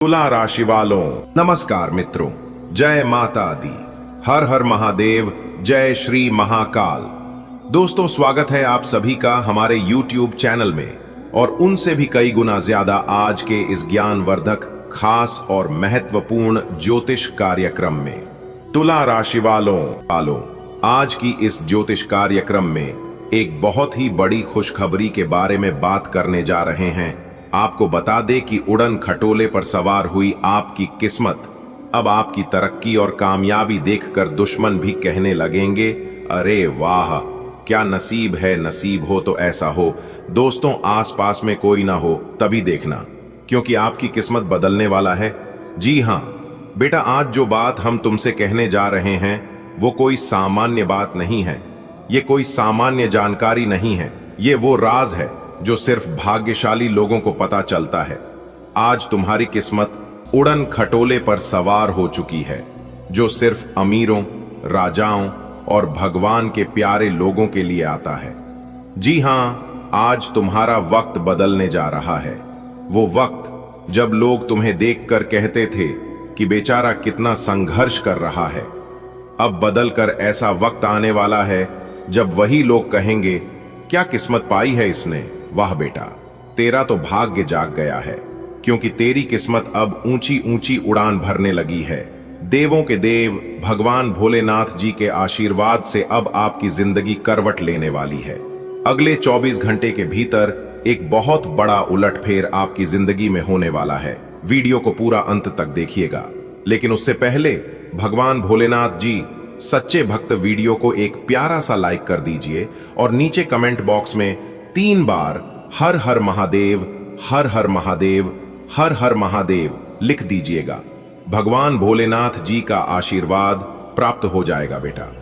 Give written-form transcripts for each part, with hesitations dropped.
तुला राशि वालों नमस्कार मित्रों, जय माता दी, हर हर महादेव, जय श्री महाकाल। दोस्तों, स्वागत है आप सभी का हमारे YouTube चैनल में और उनसे भी कई गुना ज्यादा आज के इस ज्ञानवर्धक, खास और महत्वपूर्ण ज्योतिष कार्यक्रम में। तुला राशि वालों आज की इस ज्योतिष कार्यक्रम में एक बहुत ही बड़ी खुशखबरी के बारे में बात करने जा रहे हैं। आपको बता दे कि उड़न खटोले पर सवार हुई आपकी किस्मत अब आपकी तरक्की और कामयाबी देखकर दुश्मन भी कहने लगेंगे, अरे वाह, क्या नसीब है, नसीब हो तो ऐसा हो। दोस्तों, आसपास में कोई ना हो तभी देखना, क्योंकि आपकी किस्मत बदलने वाला है। जी हाँ बेटा, आज जो बात हम तुमसे कहने जा रहे हैं वो कोई सामान्य बात नहीं है, ये कोई सामान्य जानकारी नहीं है, ये वो राज है जो सिर्फ भाग्यशाली लोगों को पता चलता है। आज तुम्हारी किस्मत उड़न खटोले पर सवार हो चुकी है, जो सिर्फ अमीरों, राजाओं और भगवान के प्यारे लोगों के लिए आता है। जी हाँ, आज तुम्हारा वक्त बदलने जा रहा है। वो वक्त जब लोग तुम्हें देखकर कहते थे कि बेचारा कितना संघर्ष कर रहा है, अब बदलकर ऐसा वक्त आने वाला है जब वही लोग कहेंगे, क्या किस्मत पाई है इसने, वाह बेटा, तेरा तो भाग्य जाग गया है, क्योंकि तेरी किस्मत अब ऊंची ऊंची उड़ान भरने लगी है। देवों के देव भगवान भोलेनाथ जी के आशीर्वाद से अब आपकी जिंदगी करवट लेने वाली है। अगले 24 घंटे के भीतर एक बहुत बड़ा उलटफेर आपकी जिंदगी में होने वाला है। वीडियो को पूरा अंत तक देखिएगा, लेकिन उससे पहले भगवान भोलेनाथ जी सच्चे भक्त वीडियो को एक प्यारा सा लाइक कर दीजिए और नीचे कमेंट बॉक्स में 3 बार हर हर महादेव, हर हर महादेव, हर हर महादेव लिख दीजिएगा। भगवान भोलेनाथ जी का आशीर्वाद प्राप्त हो जाएगा बेटा।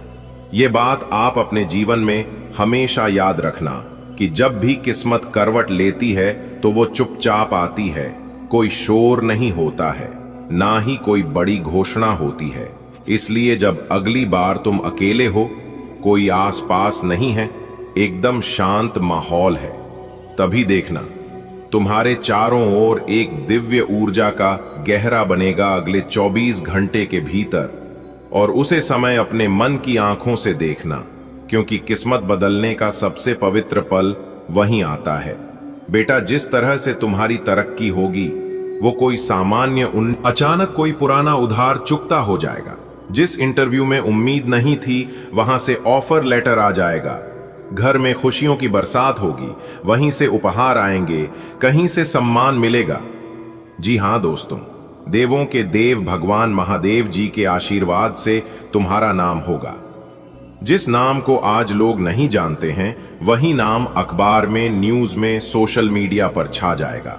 ये बात आप अपने जीवन में हमेशा याद रखना कि जब भी किस्मत करवट लेती है तो वो चुपचाप आती है, कोई शोर नहीं होता है, ना ही कोई बड़ी घोषणा होती है। इसलिए जब अगली बार तुम अकेले हो, कोई आसपास नहीं है, एकदम शांत माहौल है, तभी देखना तुम्हारे चारों ओर एक दिव्य ऊर्जा का गहरा बनेगा अगले 24 घंटे के भीतर। और उसे समय अपने मन की आंखों से देखना, क्योंकि किस्मत बदलने का सबसे पवित्र पल वहीं आता है। बेटा, जिस तरह से तुम्हारी तरक्की होगी वो कोई सामान्य अचानक कोई पुराना उधार चुकता हो जाएगा। जिस इंटरव्यू में उम्मीद नहीं थी वहां से ऑफर लेटर आ जाएगा। घर में खुशियों की बरसात होगी, वहीं से उपहार आएंगे, कहीं से सम्मान मिलेगा। जी हां दोस्तों, देवों के देव भगवान महादेव जी के आशीर्वाद से तुम्हारा नाम होगा। जिस नाम को आज लोग नहीं जानते हैं, वही नाम अखबार में, न्यूज में, सोशल मीडिया पर छा जाएगा।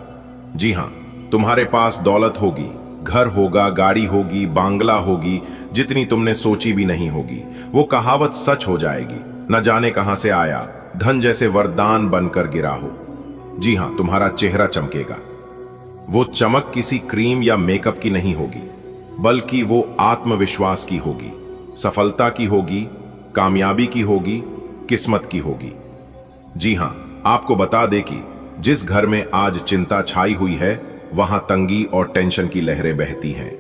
जी हां, तुम्हारे पास दौलत होगी, घर होगा, गाड़ी होगी, बांग्ला होगी, जितनी तुमने सोची भी नहीं होगी। वो कहावत सच हो जाएगी, न जाने कहां से आया धन जैसे वरदान बनकर गिरा हो। जी हां, तुम्हारा चेहरा चमकेगा। वो चमक किसी क्रीम या मेकअप की नहीं होगी, बल्कि वो आत्मविश्वास की होगी, सफलता की होगी, कामयाबी की होगी, किस्मत की होगी। जी हां, आपको बता दे कि जिस घर में आज चिंता छाई हुई है, वहां तंगी और टेंशन की लहरें बहती हैं।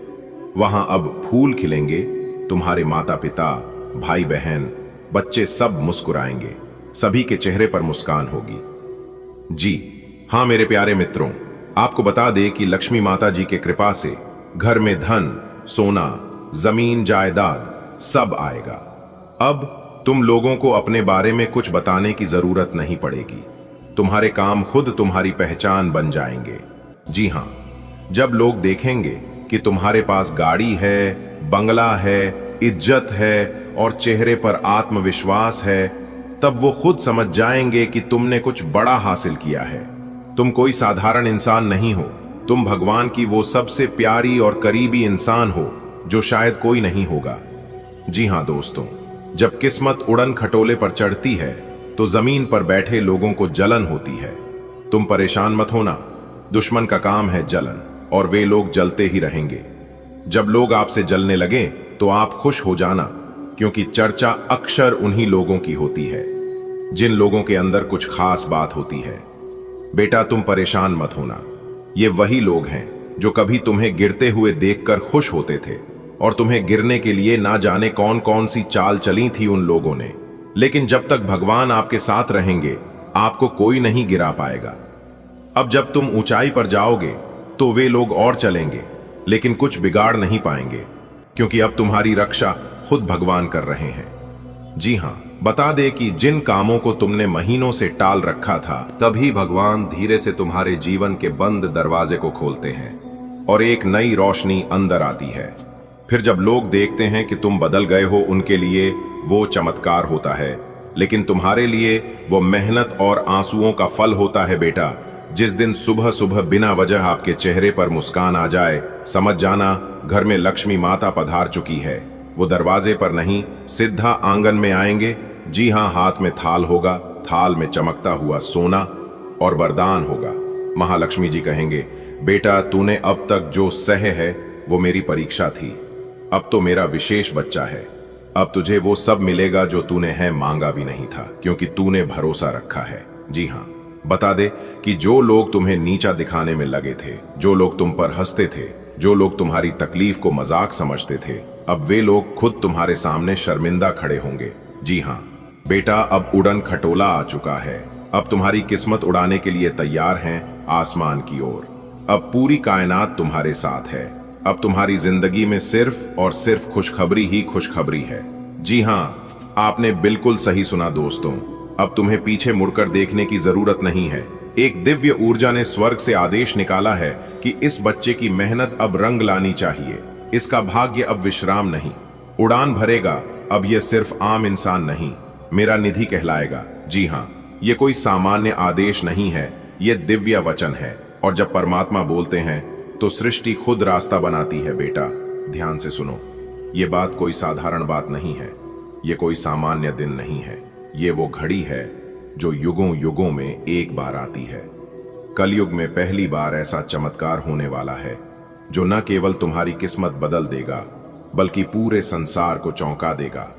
वहां अब फूल खिलेंगे, तुम्हारे माता पिता, भाई बहन, बच्चे सब मुस्कुराएंगे, सभी के चेहरे पर मुस्कान होगी। जी हां मेरे प्यारे मित्रों, आपको बता दें कि लक्ष्मी माता जी के कृपा से घर में धन, सोना, जमीन, जायदाद सब आएगा। अब तुम लोगों को अपने बारे में कुछ बताने की जरूरत नहीं पड़ेगी, तुम्हारे काम खुद तुम्हारी पहचान बन जाएंगे। जी हां, जब लोग देखेंगे कि तुम्हारे पास गाड़ी है, बंगला है, इज्जत है और चेहरे पर आत्मविश्वास है, तब वो खुद समझ जाएंगे कि तुमने कुछ बड़ा हासिल किया है। तुम कोई साधारण इंसान नहीं हो, तुम भगवान की वो सबसे प्यारी और करीबी इंसान हो जो शायद कोई नहीं होगा। जी हां दोस्तों, जब किस्मत उड़न खटोले पर चढ़ती है तो जमीन पर बैठे लोगों को जलन होती है। तुम परेशान मत होना, दुश्मन का काम है जलन, और वे लोग जलते ही रहेंगे। जब लोग आपसे जलने लगे तो आप खुश हो जाना, क्योंकि चर्चा अक्सर उन्हीं लोगों की होती है जिन लोगों के अंदर कुछ खास बात होती है। बेटा, तुम परेशान मत होना, ये वही लोग हैं जो कभी तुम्हें गिरते हुए देखकर खुश होते थे, और तुम्हें गिरने के लिए ना जाने कौन कौन सी चाल चली थी उन लोगों ने। लेकिन जब तक भगवान आपके साथ रहेंगे, आपको कोई नहीं गिरा पाएगा। अब जब तुम ऊंचाई पर जाओगे तो वे लोग और चलेंगे, लेकिन कुछ बिगाड़ नहीं पाएंगे, क्योंकि अब तुम्हारी रक्षा खुद भगवान कर रहे हैं। जी हां, बता दे कि जिन कामों को तुमने महीनों से टाल रखा था, तभी भगवान धीरे से तुम्हारे जीवन के बंद दरवाजे को खोलते हैं और एक नई रोशनी अंदर आती है। फिर जब लोग देखते हैं कि तुम बदल गए हो, उनके लिए वो चमत्कार होता है, लेकिन तुम्हारे लिए वो मेहनत और आंसुओं का फल होता है बेटा। जिस दिन सुबह सुबह बिना वजह आपके चेहरे पर मुस्कान आ जाए, समझ जाना घर में लक्ष्मी माता पधार चुकी है। वो दरवाजे पर नहीं, सीधा आंगन में आएंगे। जी हां, हाथ में थाल होगा, थाल में चमकता हुआ सोना और वरदान होगा। महालक्ष्मी जी कहेंगे, बेटा तूने अब तक जो सह है वो मेरी परीक्षा थी, अब तो मेरा विशेष बच्चा है। अब तुझे वो सब मिलेगा जो तूने है मांगा भी नहीं था, क्योंकि तूने भरोसा रखा है। जी हां, बता दे कि जो लोग तुम्हें नीचा दिखाने में लगे थे, जो लोग तुम पर हंसते थे, जो लोग तुम्हारी तकलीफ को मजाक समझते थे, अब वे लोग खुद तुम्हारे सामने शर्मिंदा खड़े होंगे। जी हां बेटा, अब उड़न खटोला आ चुका है। अब तुम्हारी किस्मत उड़ाने के लिए तैयार हैं आसमान की ओर। अब पूरी कायनात तुम्हारे साथ है। अब तुम्हारी जिंदगी में सिर्फ और सिर्फ खुशखबरी ही खुशखबरी है। जी हां, आपने बिल्कुल सही सुना दोस्तों। अब तुम्हें पीछे मुड़कर देखने की जरूरत नहीं है। एक दिव्य ऊर्जा ने स्वर्ग से आदेश निकाला है कि इस बच्चे की मेहनत अब रंग लानी चाहिए। इसका भाग्य अब विश्राम नहीं, उड़ान भरेगा। अब यह सिर्फ आम इंसान नहीं, मेरा निधि कहलाएगा। जी हां, यह कोई सामान्य आदेश नहीं है, यह दिव्य वचन है। और जब परमात्मा बोलते हैं तो सृष्टि खुद रास्ता बनाती है। बेटा ध्यान से सुनो, यह बात कोई साधारण बात नहीं है, यह कोई सामान्य दिन नहीं है। ये वो घड़ी है जो युगों युगों में एक बार आती है। कलयुग में पहली बार ऐसा चमत्कार होने वाला है जो न केवल तुम्हारी किस्मत बदल देगा, बल्कि पूरे संसार को चौंका देगा।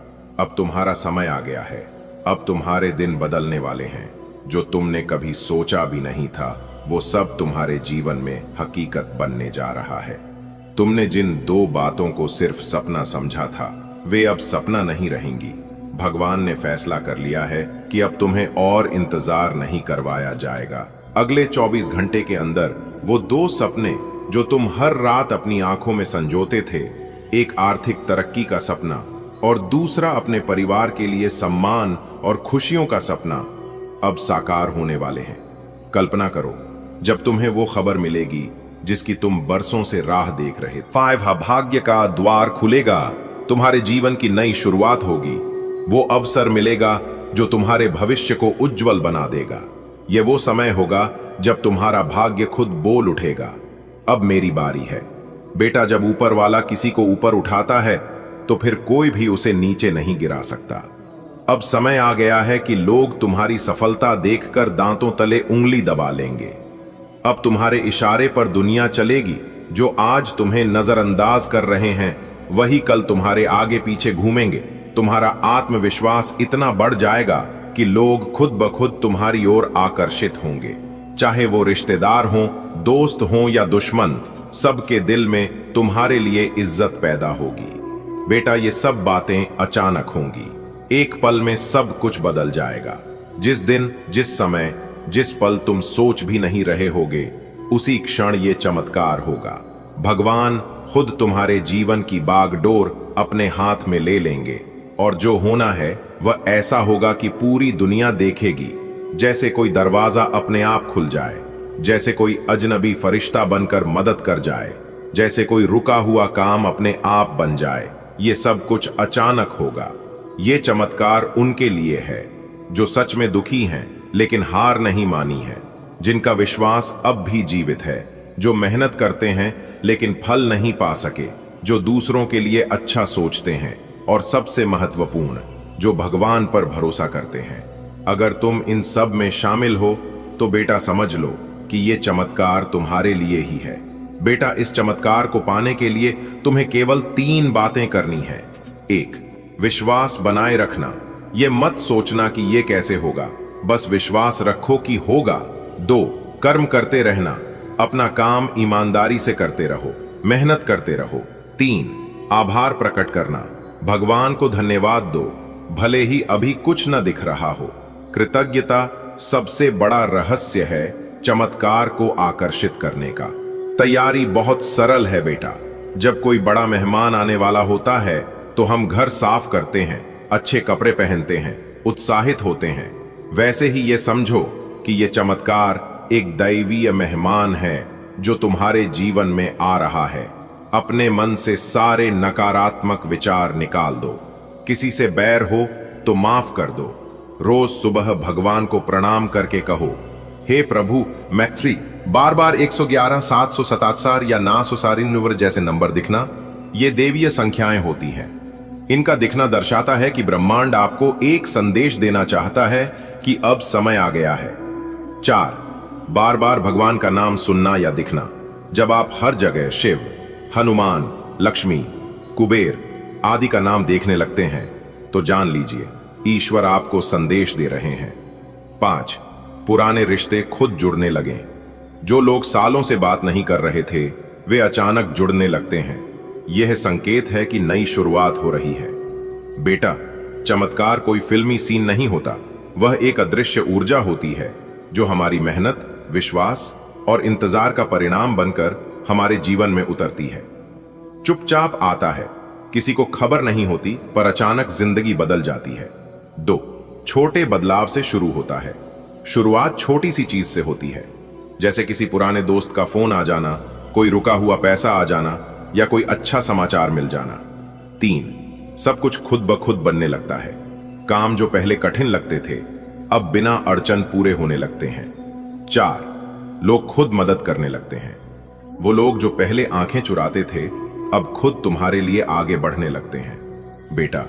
अब तुम्हारा समय आ गया है। अब तुम्हारे दिन बदलने वाले हैं। जो तुमने कभी सोचा भी नहीं था, वो सब तुम्हारे जीवन में हकीकत बनने जा रहा है। तुमने जिन दो बातों को सिर्फ सपना समझा था, वे अब सपना नहीं रहेंगी। भगवान ने फैसला कर लिया है कि अब तुम्हें और इंतजार नहीं करवाया जाएगा। अगले 24 घंटे के अंदर वो दो सपने जो तुम हर रात अपनी आंखों में संजोते थे, एक आर्थिक तरक्की का सपना और दूसरा अपने परिवार के लिए सम्मान और खुशियों का सपना, अब साकार होने वाले हैं। कल्पना करो, जब तुम्हें वो खबर मिलेगी जिसकी तुम बरसों से राह देख रहे थे। 5 भाग्य का द्वार खुलेगा, तुम्हारे जीवन की नई शुरुआत होगी। वो अवसर मिलेगा जो तुम्हारे भविष्य को उज्जवल बना देगा। ये वो समय होगा जब तुम्हारा भाग्य खुद बोल उठेगा, अब मेरी बारी है। बेटा, जब ऊपर वाला किसी को ऊपर उठाता है तो फिर कोई भी उसे नीचे नहीं गिरा सकता। अब समय आ गया है कि लोग तुम्हारी सफलता देखकर दांतों तले उंगली दबा लेंगे। अब तुम्हारे इशारे पर दुनिया चलेगी। जो आज तुम्हें नजरअंदाज कर रहे हैं, वही कल तुम्हारे आगे पीछे घूमेंगे। तुम्हारा आत्मविश्वास इतना बढ़ जाएगा कि लोग खुद ब खुद तुम्हारी ओर आकर्षित होंगे। चाहे वो रिश्तेदार हों, दोस्त हों या दुश्मन, सबके दिल में तुम्हारे लिए इज्जत पैदा होगी। बेटा, ये सब बातें अचानक होंगी। एक पल में सब कुछ बदल जाएगा। जिस दिन, जिस समय, जिस पल तुम सोच भी नहीं रहे होगे, उसी क्षण ये चमत्कार होगा। भगवान खुद तुम्हारे जीवन की बागडोर अपने हाथ में ले लेंगे और जो होना है वह ऐसा होगा कि पूरी दुनिया देखेगी। जैसे कोई दरवाजा अपने आप खुल जाए, जैसे कोई अजनबी फरिश्ता बनकर मदद कर जाए, जैसे कोई रुका हुआ काम अपने आप बन जाए। ये सब कुछ अचानक होगा। ये चमत्कार उनके लिए है जो सच में दुखी हैं लेकिन हार नहीं मानी है, जिनका विश्वास अब भी जीवित है, जो मेहनत करते हैं लेकिन फल नहीं पा सके, जो दूसरों के लिए अच्छा सोचते हैं और सबसे महत्वपूर्ण, जो भगवान पर भरोसा करते हैं। अगर तुम इन सब में शामिल हो तो बेटा समझ लो कि ये चमत्कार तुम्हारे लिए ही है। बेटा, इस चमत्कार को पाने के लिए तुम्हें केवल 3 बातें करनी है। 1, विश्वास बनाए रखना। ये मत सोचना कि ये कैसे होगा, बस विश्वास रखो कि होगा। 2, कर्म करते रहना। अपना काम ईमानदारी से करते रहो, मेहनत करते रहो। 3. आभार प्रकट करना, भगवान को धन्यवाद दो, भले ही अभी कुछ न दिख रहा हो। कृतज्ञता सबसे बड़ा रहस्य है चमत्कार को आकर्षित करने का। तैयारी बहुत सरल है बेटा। जब कोई बड़ा मेहमान आने वाला होता है तो हम घर साफ करते हैं, अच्छे कपड़े पहनते हैं, उत्साहित होते हैं। वैसे ही ये समझो कि ये चमत्कार एक दैवीय मेहमान है जो तुम्हारे जीवन में आ रहा है। अपने मन से सारे नकारात्मक विचार निकाल दो। किसी से बैर हो तो माफ कर दो। रोज सुबह भगवान को प्रणाम करके कहो, हे प्रभु मैत्री। बार बार 111, 777 या 999 जैसे नंबर दिखना ये देवीय संख्याएं होती हैं। इनका दिखना दर्शाता है कि ब्रह्मांड आपको एक संदेश देना चाहता है कि अब समय आ गया है। 4. बार बार भगवान का नाम सुनना या दिखना। जब आप हर जगह शिव, हनुमान, लक्ष्मी, कुबेर आदि का नाम देखने लगते हैं तो जान लीजिए ईश्वर आपको संदेश दे रहे हैं। 5. पुराने रिश्ते खुद जुड़ने लगें। जो लोग सालों से बात नहीं कर रहे थे वे अचानक जुड़ने लगते हैं। यह संकेत है कि नई शुरुआत हो रही है। बेटा, चमत्कार कोई फिल्मी सीन नहीं होता, वह एक अदृश्य ऊर्जा होती है जो हमारी मेहनत, विश्वास और इंतजार का परिणाम बनकर हमारे जीवन में उतरती है। चुपचाप आता है, किसी को खबर नहीं होती, पर अचानक जिंदगी बदल जाती है। 2. छोटे बदलाव से शुरू होता है। शुरुआत छोटी सी चीज से होती है, जैसे किसी पुराने दोस्त का फोन आ जाना, कोई रुका हुआ पैसा आ जाना या कोई अच्छा समाचार मिल जाना। 3. सब कुछ खुद ब खुद बनने लगता है। काम जो पहले कठिन लगते थे अब बिना अड़चन पूरे होने लगते हैं। 4. लोग खुद मदद करने लगते हैं। वो लोग जो पहले आंखें चुराते थे अब खुद तुम्हारे लिए आगे बढ़ने लगते हैं। बेटा,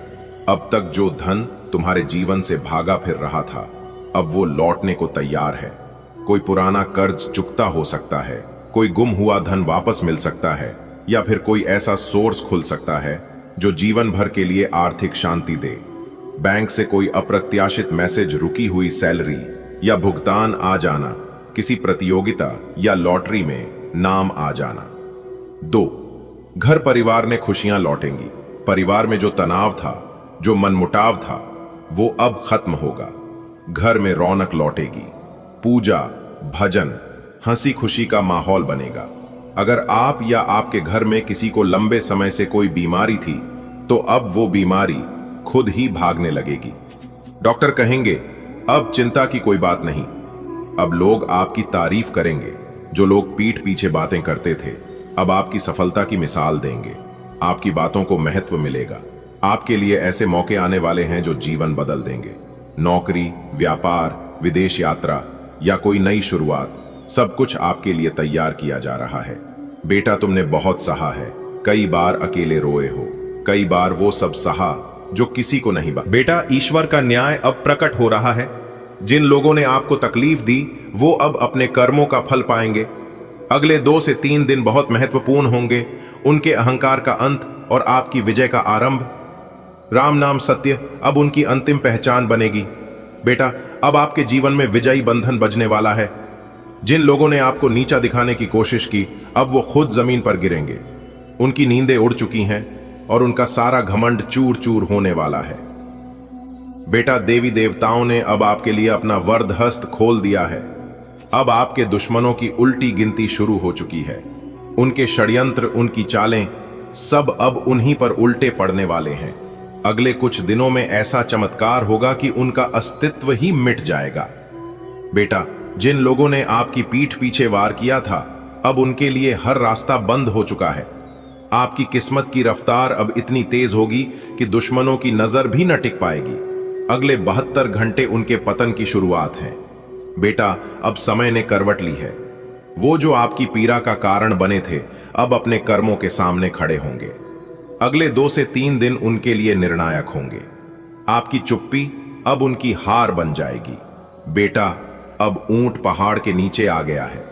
अब तक जो धन तुम्हारे जीवन से भागा फिर रहा था अब वो लौटने को तैयार है। कोई पुराना कर्ज चुकता हो सकता है, कोई गुम हुआ धन वापस मिल सकता है, या फिर कोई ऐसा सोर्स खुल सकता है जो जीवन भर के लिए आर्थिक शांति दे। बैंक से कोई अप्रत्याशित मैसेज, रुकी हुई सैलरी या भुगतान आ जाना, किसी प्रतियोगिता या लॉटरी में नाम आ जाना। 2. घर परिवार ने खुशियां लौटेंगी। परिवार में जो तनाव था, जो मनमुटाव था, वो अब खत्म होगा। घर में रौनक लौटेगी। पूजा, भजन, हंसी खुशी का माहौल बनेगा। अगर आप या आपके घर में किसी को लंबे समय से कोई बीमारी थी तो अब वो बीमारी खुद ही भागने लगेगी। डॉक्टर कहेंगे अब चिंता की कोई बात नहीं। अब लोग आपकी तारीफ करेंगे। जो लोग पीठ पीछे बातें करते थे अब आपकी सफलता की मिसाल देंगे। आपकी बातों को महत्व मिलेगा। आपके लिए ऐसे मौके आने वाले हैं जो जीवन बदल देंगे। नौकरी, व्यापार, विदेश यात्रा या कोई नई शुरुआत, सब कुछ आपके लिए तैयार किया जा रहा है। बेटा, तुमने बहुत सहा है। कई बार अकेले रोए हो, कई बार वो सब सहा जो किसी को नहीं बेटा, ईश्वर का न्याय अब प्रकट हो रहा है। जिन लोगों ने आपको तकलीफ दी वो अब अपने कर्मों का फल पाएंगे। अगले 2 से 3 दिन बहुत महत्वपूर्ण होंगे। उनके अहंकार का अंत और आपकी विजय का आरंभ। राम नाम सत्य अब उनकी अंतिम पहचान बनेगी। बेटा, अब आपके जीवन में विजयी बंधन बजने वाला है। जिन लोगों ने आपको नीचा दिखाने की कोशिश की अब वो खुद जमीन पर गिरेंगे। उनकी नींदें उड़ चुकी हैं और उनका सारा घमंड चूर चूर होने वाला है। बेटा, देवी देवताओं ने अब आपके लिए अपना वरद हस्त खोल दिया है। अब आपके दुश्मनों की उल्टी गिनती शुरू हो चुकी है। उनके षड्यंत्र, उनकी चालें सब अब उन्हीं पर उल्टे पड़ने वाले हैं। अगले कुछ दिनों में ऐसा चमत्कार होगा कि उनका अस्तित्व ही मिट जाएगा। बेटा, जिन लोगों ने आपकी पीठ पीछे वार किया था अब उनके लिए हर रास्ता बंद हो चुका है। आपकी किस्मत की रफ्तार अब इतनी तेज होगी कि दुश्मनों की नजर भी न टिक पाएगी। अगले 72 घंटे उनके पतन की शुरुआत है। बेटा, अब समय ने करवट ली है। वो जो आपकी पीड़ा का कारण बने थे अब अपने कर्मों के सामने खड़े होंगे। अगले 2 से 3 दिन उनके लिए निर्णायक होंगे। आपकी चुप्पी अब उनकी हार बन जाएगी। बेटा, अब ऊंट पहाड़ के नीचे आ गया है।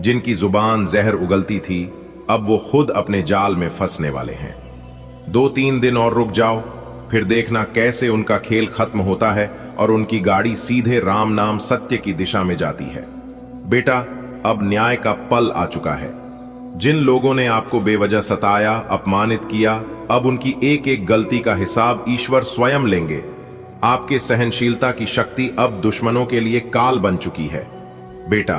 जिनकी जुबान जहर उगलती थी अब वो खुद अपने जाल में फंसने वाले हैं। 2-3 दिन और रुक जाओ, फिर देखना कैसे उनका खेल खत्म होता है और उनकी गाड़ी सीधे राम नाम सत्य की दिशा में जाती है। बेटा, अब न्याय का पल आ चुका है। जिन लोगों ने आपको बेवजह सताया, अपमानित किया, अब उनकी एक एक गलती का हिसाब ईश्वर स्वयं लेंगे। आपके सहनशीलता की शक्ति अब दुश्मनों के लिए काल बन चुकी है। बेटा,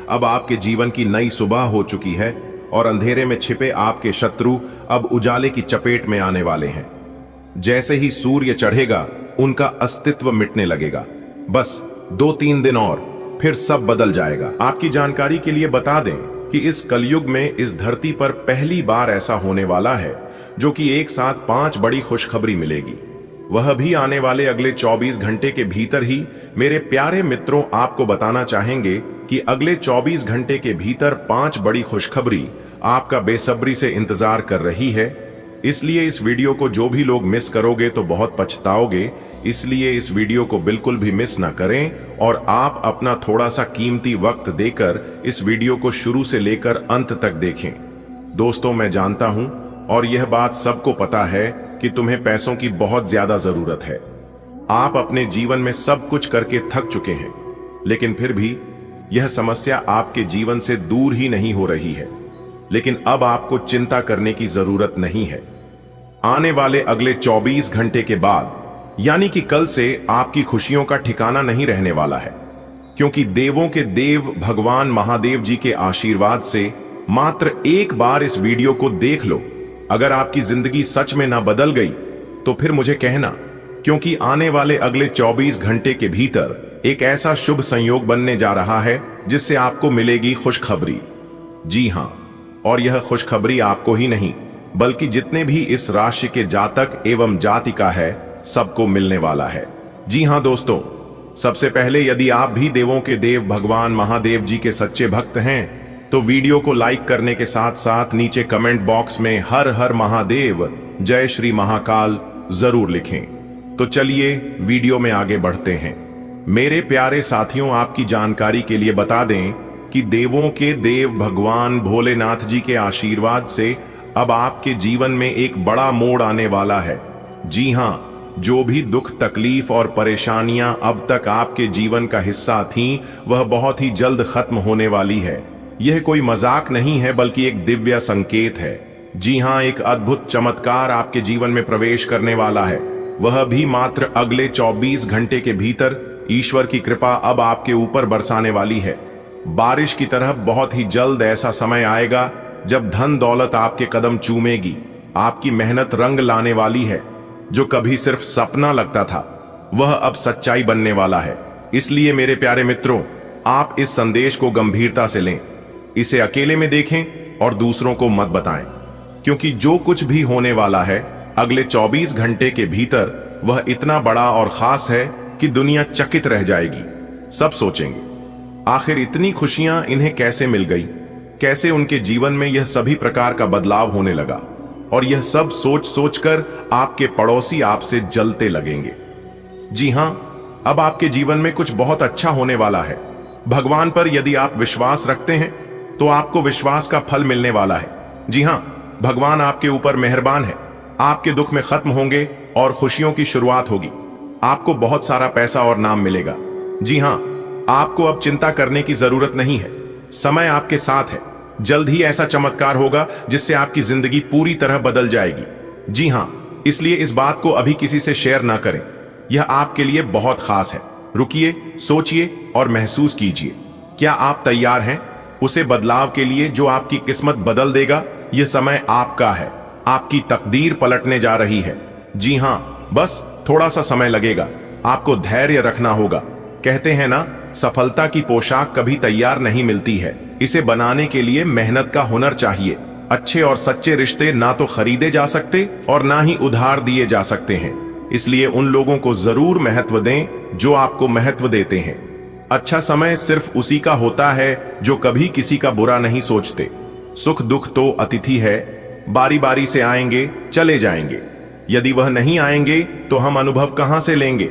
अब आपके जीवन की नई सुबह हो चुकी है और अंधेरे में छिपे आपके शत्रु अब उजाले की चपेट में आने वाले हैं। जैसे ही सूर्य चढ़ेगा, उनका अस्तित्व मिटने लगेगा। बस 2-3 दिन और फिर सब बदल जाएगा। आपकी जानकारी के लिए बता दें कि इस कलयुग में इस धरती पर पहली बार ऐसा होने वाला है जो कि एक साथ 5 बड़ी खुशखबरी मिलेगी। वह भी आने वाले अगले 24 घंटे के भीतर ही। मेरे प्यारे मित्रों, आपको बताना चाहेंगे कि अगले 24 घंटे के भीतर 5 बड़ी खुशखबरी आपका बेसब्री से इंतजार कर रही है। इसलिए इस वीडियो को जो भी लोग मिस करोगे तो बहुत पछताओगे। इसलिए इस वीडियो को बिल्कुल भी मिस ना करें और आप अपना थोड़ा सा कीमती वक्त देकर इस वीडियो को शुरू से लेकर अंत तक देखें। दोस्तों, मैं जानता हूं और यह बात सबको पता है कि तुम्हें पैसों की बहुत ज्यादा जरूरत है। आप अपने जीवन में सब कुछ करके थक चुके हैं, लेकिन फिर भी यह समस्या आपके जीवन से दूर ही नहीं हो रही है। लेकिन अब आपको चिंता करने की जरूरत नहीं है। आने वाले अगले 24 घंटे के बाद, यानी कि कल से, आपकी खुशियों का ठिकाना नहीं रहने वाला है, क्योंकि देवों के देव भगवान महादेव जी के आशीर्वाद से मात्र एक बार इस वीडियो को देख लो। अगर आपकी जिंदगी सच में ना बदल गई तो फिर मुझे कहना, क्योंकि आने वाले अगले 24 घंटे के भीतर एक ऐसा शुभ संयोग बनने जा रहा है जिससे आपको मिलेगी खुशखबरी। जी हां, और यह खुशखबरी आपको ही नहीं बल्कि जितने भी इस राशि के जातक एवं जातिका है सबको मिलने वाला है। जी हां दोस्तों, सबसे पहले यदि आप भी देवों के देव भगवान महादेव जी के सच्चे भक्त हैं तो वीडियो को लाइक करने के साथ साथ नीचे कमेंट बॉक्स में हर हर महादेव, जय श्री महाकाल जरूर लिखें। तो चलिए वीडियो में आगे बढ़ते हैं। मेरे प्यारे साथियों, आपकी जानकारी के लिए बता दें कि देवों के देव भगवान भोलेनाथ जी के आशीर्वाद से अब आपके जीवन में एक बड़ा मोड़ आने वाला है। जी हां, जो भी दुख, तकलीफ और परेशानियां अब तक आपके जीवन का हिस्सा थीं, वह बहुत ही जल्द खत्म होने वाली है। यह कोई मजाक नहीं है बल्कि एक दिव्य संकेत है। जी हां, एक अद्भुत चमत्कार आपके जीवन में प्रवेश करने वाला है, वह भी मात्र अगले 24 घंटे के भीतर। ईश्वर की कृपा अब आपके ऊपर बरसाने वाली है। बारिश की तरह बहुत ही जल्द ऐसा समय आएगा जब धन दौलत आपके कदम चूमेगी। आपकी मेहनत रंग लाने वाली है। जो कभी सिर्फ सपना लगता था वह अब सच्चाई बनने वाला है। इसलिए मेरे प्यारे मित्रों, आप इस संदेश को गंभीरता से लें, इसे अकेले में देखें और दूसरों को मत बताएं, क्योंकि जो कुछ भी होने वाला है अगले 24 घंटे के भीतर वह इतना बड़ा और खास है कि दुनिया चकित रह जाएगी। सब सोचेंगे, आखिर इतनी खुशियां इन्हें कैसे मिल गई, कैसे उनके जीवन में यह सभी प्रकार का बदलाव होने लगा। और यह सब सोच सोचकर आपके पड़ोसी आपसे जलते लगेंगे। जी हां, अब आपके जीवन में कुछ बहुत अच्छा होने वाला है। भगवान पर यदि आप विश्वास रखते हैं तो आपको विश्वास का फल मिलने वाला है। जी हां, भगवान आपके ऊपर मेहरबान है। आपके दुख में खत्म होंगे और खुशियों की शुरुआत होगी। आपको बहुत सारा पैसा और नाम मिलेगा। जी हां, आपको अब चिंता करने की जरूरत नहीं है। समय आपके साथ है। जल्द ही ऐसा चमत्कार होगा जिससे आपकी जिंदगी पूरी तरह बदल जाएगी। जी हां, इसलिए इस बात को अभी किसी से शेयर ना करें। यह आपके लिए बहुत खास है। रुकिए, सोचिए और महसूस कीजिए। क्या आप तैयार हैं उसे बदलाव के लिए जो आपकी किस्मत बदल देगा? यह समय आपका है। आपकी तकदीर पलटने जा रही है। जी हां, बस थोड़ा सा समय लगेगा। आपको धैर्य रखना होगा। कहते हैं ना, सफलता की पोशाक कभी तैयार नहीं मिलती है, इसे बनाने के लिए मेहनत का हुनर चाहिए। अच्छे और सच्चे रिश्ते ना तो खरीदे जा सकते और ना ही उधार दिए जा सकते हैं। इसलिए उन लोगों को जरूर महत्व दें जो आपको महत्व देते हैं। अच्छा समय सिर्फ उसी का होता है जो कभी किसी का बुरा नहीं सोचते। सुख दुख तो अतिथि है, बारी बारी से आएंगे, चले जाएंगे। यदि वह नहीं आएंगे तो हम अनुभव कहां से लेंगे?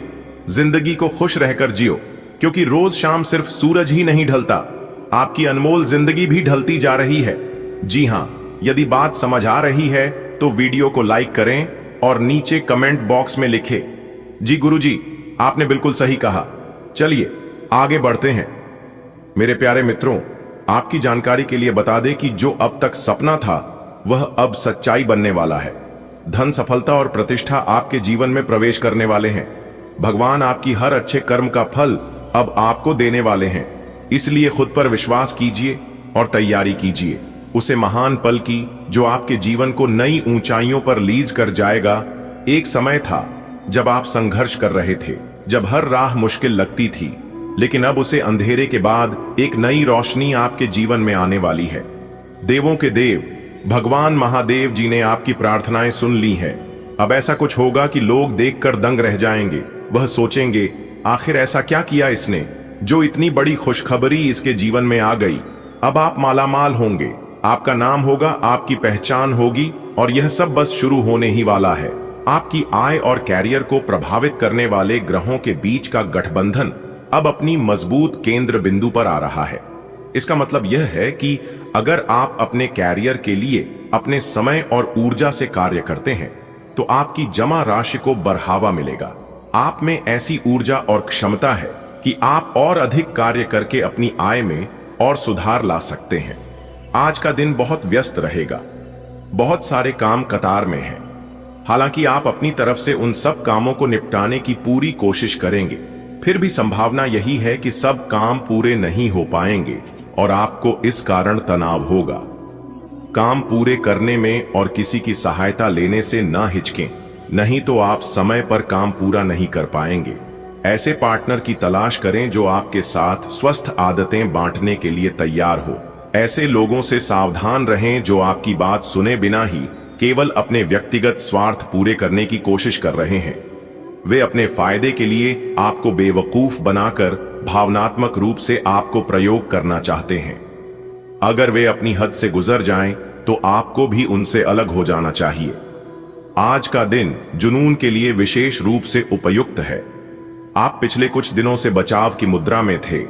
जिंदगी को खुश रहकर जियो, क्योंकि रोज शाम सिर्फ सूरज ही नहीं ढलता, आपकी अनमोल जिंदगी भी ढलती जा रही है। जी हां, यदि बात समझ आ रही है तो वीडियो को लाइक करें और नीचे कमेंट बॉक्स में लिखें, जी गुरुजी, आपने बिल्कुल सही कहा। चलिए आगे बढ़ते हैं। मेरे प्यारे मित्रों, आपकी जानकारी के लिए बता दें कि जो अब तक सपना था वह अब सच्चाई बनने वाला है। धन, सफलता और प्रतिष्ठा आपके जीवन में प्रवेश करने वाले हैं। भगवान आपकी हर अच्छे कर्म का फल अब आपको देने वाले हैं। इसलिए खुद पर विश्वास कीजिए और तैयारी कीजिए उसे महान पल की जो आपके जीवन को नई ऊंचाइयों पर लीज कर जाएगा। एक समय था जब आप संघर्ष कर रहे थे, जब हर राह मुश्किल लगती थी, लेकिन अब उसे अंधेरे के बाद एक नई रोशनी आपके जीवन में आने वाली है। देवों के देव भगवान महादेव जी ने आपकी प्रार्थनाएं सुन ली हैं। अब ऐसा कुछ होगा कि लोग देखकर दंग रह जाएंगे। वह सोचेंगे, आखिर ऐसा क्या किया इसने जो इतनी बड़ी खुशखबरी इसके जीवन में आ गई। अब आप मालामाल होंगे, आपका नाम होगा, आपकी पहचान होगी और यह सब बस शुरू होने ही वाला है। आपकी आय और कैरियर को प्रभावित करने वाले ग्रहों के बीच का गठबंधन अब अपनी मजबूत केंद्र बिंदु पर आ रहा है। इसका मतलब यह है कि अगर आप अपने कैरियर के लिए अपने समय और ऊर्जा से कार्य करते हैं तो आपकी जमा राशि को बढ़ावा मिलेगा। आप में ऐसी ऊर्जा और क्षमता है कि आप और अधिक कार्य करके अपनी आय में और सुधार ला सकते हैं। आज का दिन बहुत व्यस्त रहेगा, बहुत सारे काम कतार में हैं। हालांकि आप अपनी तरफ से उन सब कामों को निपटाने की पूरी कोशिश करेंगे, फिर भी संभावना यही है कि सब काम पूरे नहीं हो पाएंगे और आपको इस कारण तनाव होगा। काम पूरे करने में और किसी की सहायता लेने से ना हिचकें, नहीं तो आप समय पर काम पूरा नहीं कर पाएंगे। ऐसे पार्टनर की तलाश करें जो आपके साथ स्वस्थ आदतें बांटने के लिए तैयार हो। ऐसे लोगों से सावधान रहें जो आपकी बात सुने बिना ही केवल अपने व्यक्तिगत स्वार्थ पूरे करने की कोशिश कर रहे हैं। वे अपने फायदे के लिए आपको बेवकूफ बनाकर भावनात्मक रूप से आपको प्रयोग करना चाहते हैं। अगर वे अपनी हद से गुजर जाएं, तो आपको भी उनसे अलग हो जाना चाहिए। आज का दिन जुनून के लिए विशेष रूप से उपयुक्त है। आप पिछले कुछ दिनों से बचाव की मुद्रा में थे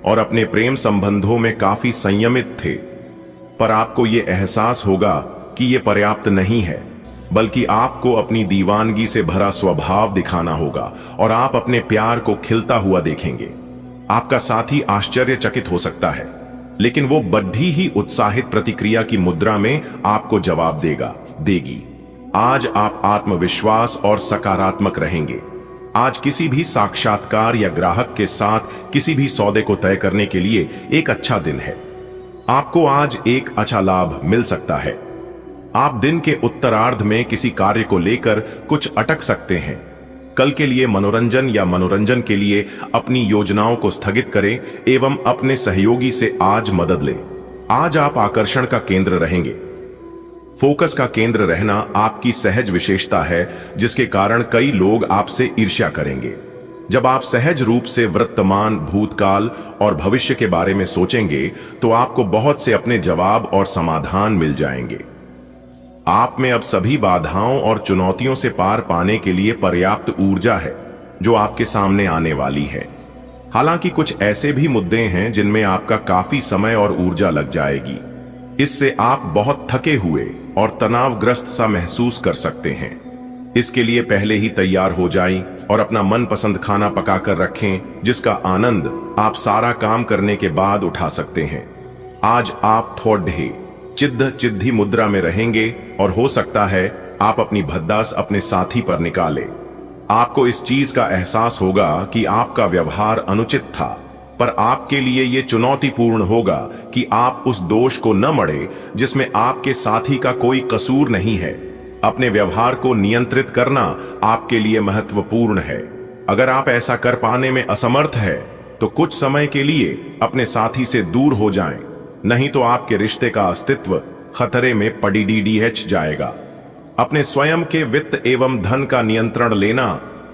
और अपने प्रेम संबंधों में काफी संयमित थे, पर आपको ये एहसास होगा कि ये पर्याप्त नहीं है, बल्कि आपको अपनी दीवानगी से भरा स्वभाव दिखाना होगा और आप अपने प्यार को खिलता हुआ देखेंगे। आपका साथी आश्चर्यचकित हो सकता है, लेकिन वो बड़ी ही उत्साहित प्रतिक्रिया की मुद्रा में आपको जवाब देगी। आज आप आत्मविश्वास और सकारात्मक रहेंगे। आज किसी भी साक्षात्कार या ग्राहक के साथ किसी भी सौदे को तय करने के लिए एक अच्छा दिन है। आपको आज एक अच्छा लाभ मिल सकता है। आप दिन के उत्तरार्ध में किसी कार्य को लेकर कुछ अटक सकते हैं। कल के लिए मनोरंजन के लिए अपनी योजनाओं को स्थगित करें एवं अपने सहयोगी से आज मदद लें। आज आप आकर्षण का केंद्र रहेंगे। फोकस का केंद्र रहना आपकी सहज विशेषता है, जिसके कारण कई लोग आपसे ईर्ष्या करेंगे। जब आप सहज रूप से वर्तमान, भूतकाल और भविष्य के बारे में सोचेंगे तो आपको बहुत से अपने जवाब और समाधान मिल जाएंगे। आप में अब सभी बाधाओं और चुनौतियों से पार पाने के लिए पर्याप्त ऊर्जा है जो आपके सामने आने वाली है। हालांकि कुछ ऐसे भी मुद्दे हैं जिनमें आपका काफी समय और ऊर्जा लग जाएगी। इससे आप बहुत थके हुए और तनावग्रस्त सा महसूस कर सकते हैं। इसके लिए पहले ही तैयार हो जाएं और अपना मनपसंद खाना पकाकर रखें, जिसका आनंद आप सारा काम करने के बाद उठा सकते हैं। आज आप थोड़े चिद्धी मुद्रा में रहेंगे और हो सकता है आप अपनी भद्दास अपने साथी पर निकालें। आपको इस चीज का एहसास होगा कि आपका व्यवहार अनुचित था, पर आपके लिए यह चुनौतीपूर्ण होगा कि आप उस दोष को न मढ़े जिसमें आपके साथी का कोई कसूर नहीं है। अपने व्यवहार को नियंत्रित करना आपके लिए महत्वपूर्ण है। अगर आप ऐसा कर पाने में असमर्थ है तो कुछ समय के लिए अपने साथी से दूर हो जाएं, नहीं तो आपके रिश्ते का अस्तित्व खतरे में पड़ी जाएगा। अपने स्वयं के वित्त एवं धन का नियंत्रण लेना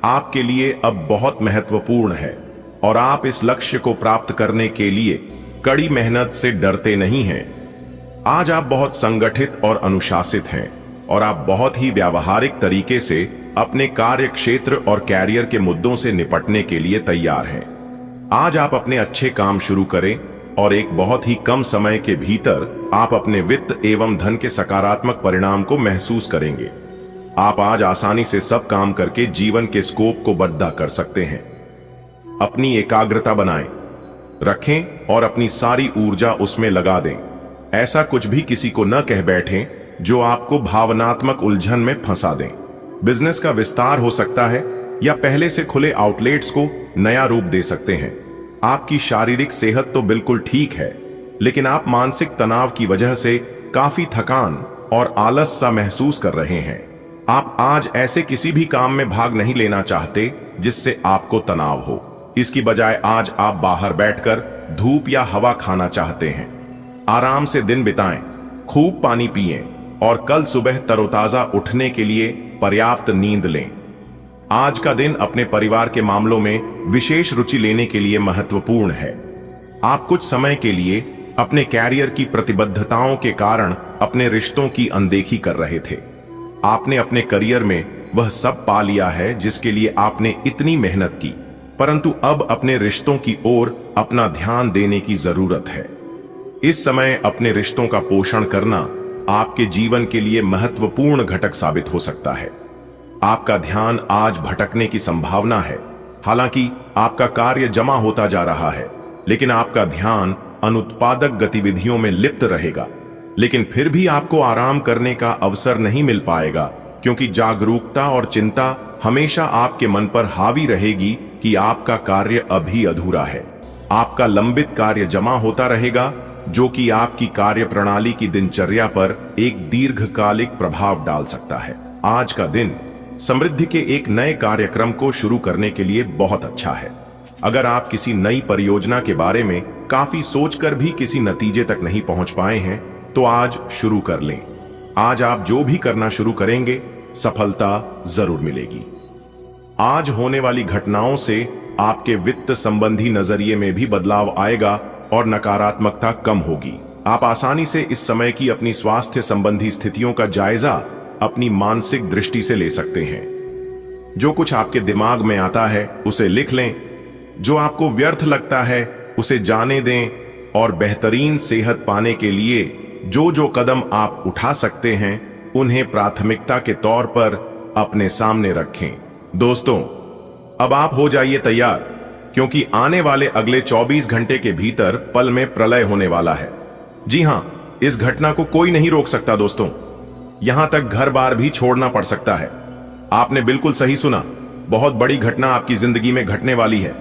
आपके लिए अब बहुत महत्वपूर्ण है और आप इस लक्ष्य को प्राप्त करने के लिए कड़ी मेहनत से डरते नहीं हैं। आज आप बहुत संगठित और अनुशासित हैं और आप बहुत ही व्यावहारिक तरीके से अपने कार्य क्षेत्र और कैरियर के मुद्दों से निपटने के लिए तैयार हैं। आज आप अपने अच्छे काम शुरू करें और एक बहुत ही कम समय के भीतर आप अपने वित्त एवं धन के सकारात्मक परिणाम को महसूस करेंगे। आप आज आसानी से सब काम करके जीवन के स्कोप को बढ़ा कर सकते हैं। अपनी एकाग्रता बनाएं। रखें और अपनी सारी ऊर्जा उसमें लगा दें। ऐसा कुछ भी किसी को न कह बैठें जो आपको भावनात्मक उलझन में फंसा दें। बिजनेस का विस्तार हो सकता है या पहले से खुले आउटलेट्स को नया रूप दे सकते हैं। आपकी शारीरिक सेहत तो बिल्कुल ठीक है, लेकिन आप मानसिक तनाव की वजह से काफी थकान और आलस सा महसूस कर रहे हैं। आप आज ऐसे किसी भी काम में भाग नहीं लेना चाहते जिससे आपको तनाव हो। इसकी बजाय आज आप बाहर बैठकर धूप या हवा खाना चाहते हैं। आराम से दिन बिताएं, खूब पानी पिएं और कल सुबह तरोताजा उठने के लिए पर्याप्त नींद लें। आज का दिन अपने परिवार के मामलों में विशेष रुचि लेने के लिए महत्वपूर्ण है। आप कुछ समय के लिए अपने कैरियर की प्रतिबद्धताओं के कारण अपने रिश्तों की अनदेखी कर रहे थे। आपने अपने करियर में वह सब पा लिया है जिसके लिए आपने इतनी मेहनत की, परंतु अब अपने रिश्तों की ओर अपना ध्यान देने की जरूरत है। इस समय अपने रिश्तों का पोषण करना आपके जीवन के लिए महत्वपूर्ण घटक साबित हो सकता है। आपका ध्यान आज भटकने की संभावना है। हालांकि आपका कार्य जमा होता जा रहा है, लेकिन आपका ध्यान अनुत्पादक गतिविधियों में लिप्त रहेगा। लेकिन फिर भी आपको आराम करने का अवसर नहीं मिल पाएगा, क्योंकि जागरूकता और चिंता हमेशा आपके मन पर हावी रहेगी कि आपका कार्य अभी अधूरा है। आपका लंबित कार्य जमा होता रहेगा, जो कि आपकी कार्य प्रणाली की दिनचर्या पर एक दीर्घकालिक प्रभाव डाल सकता है। आज का दिन समृद्धि के एक नए कार्यक्रम को शुरू करने के लिए बहुत अच्छा है। अगर आप किसी नई परियोजना के बारे में काफी सोचकर भी किसी नतीजे तक नहीं पहुंच पाए हैं, तो आज शुरू कर लें। आज आप जो भी करना शुरू करेंगे, सफलता जरूर मिलेगी। आज होने वाली घटनाओं से आपके वित्त संबंधी नजरिए में भी बदलाव आएगा और नकारात्मकता कम होगी। आप आसानी से इस समय की अपनी स्वास्थ्य संबंधी स्थितियों का जायजा अपनी मानसिक दृष्टि से ले सकते हैं। जो कुछ आपके दिमाग में आता है उसे लिख लें, जो आपको व्यर्थ लगता है उसे जाने दें और बेहतरीन सेहत पाने के लिए जो जो कदम आप उठा सकते हैं उन्हें प्राथमिकता के तौर पर अपने सामने रखें। दोस्तों, अब आप हो जाइए तैयार, क्योंकि आने वाले अगले 24 घंटे के भीतर पल में प्रलय होने वाला है। जी हां, इस घटना को कोई नहीं रोक सकता दोस्तों। यहां तक घर बार भी छोड़ना पड़ सकता है। आपने बिल्कुल सही सुना, बहुत बड़ी घटना आपकी जिंदगी में घटने वाली है।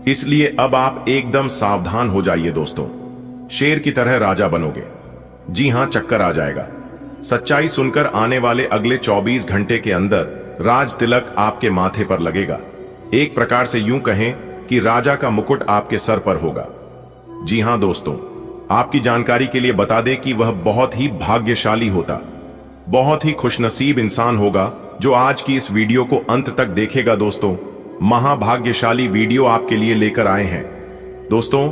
इसलिए अब आप एकदम सावधान हो जाइए दोस्तों। शेर की तरह राजा बनोगे। जी हां, चक्कर आ जाएगा। सच्चाई सुनकर आने वाले अगले 24 घंटे के अंदर राज तिलक आपके माथे पर लगेगा। एक प्रकार से यूं कहें कि राजा का मुकुट आपके सर पर होगा। जी हां दोस्तों, आपकी जानकारी के लिए बता दें कि वह बहुत ही भाग्यशाली होता, बहुत ही खुशनसीब इंसान होगा जो आज की इस वीडियो को अंत तक देखेगा। दोस्तों, महाभाग्यशाली वीडियो आपके लिए लेकर आए हैं। दोस्तों,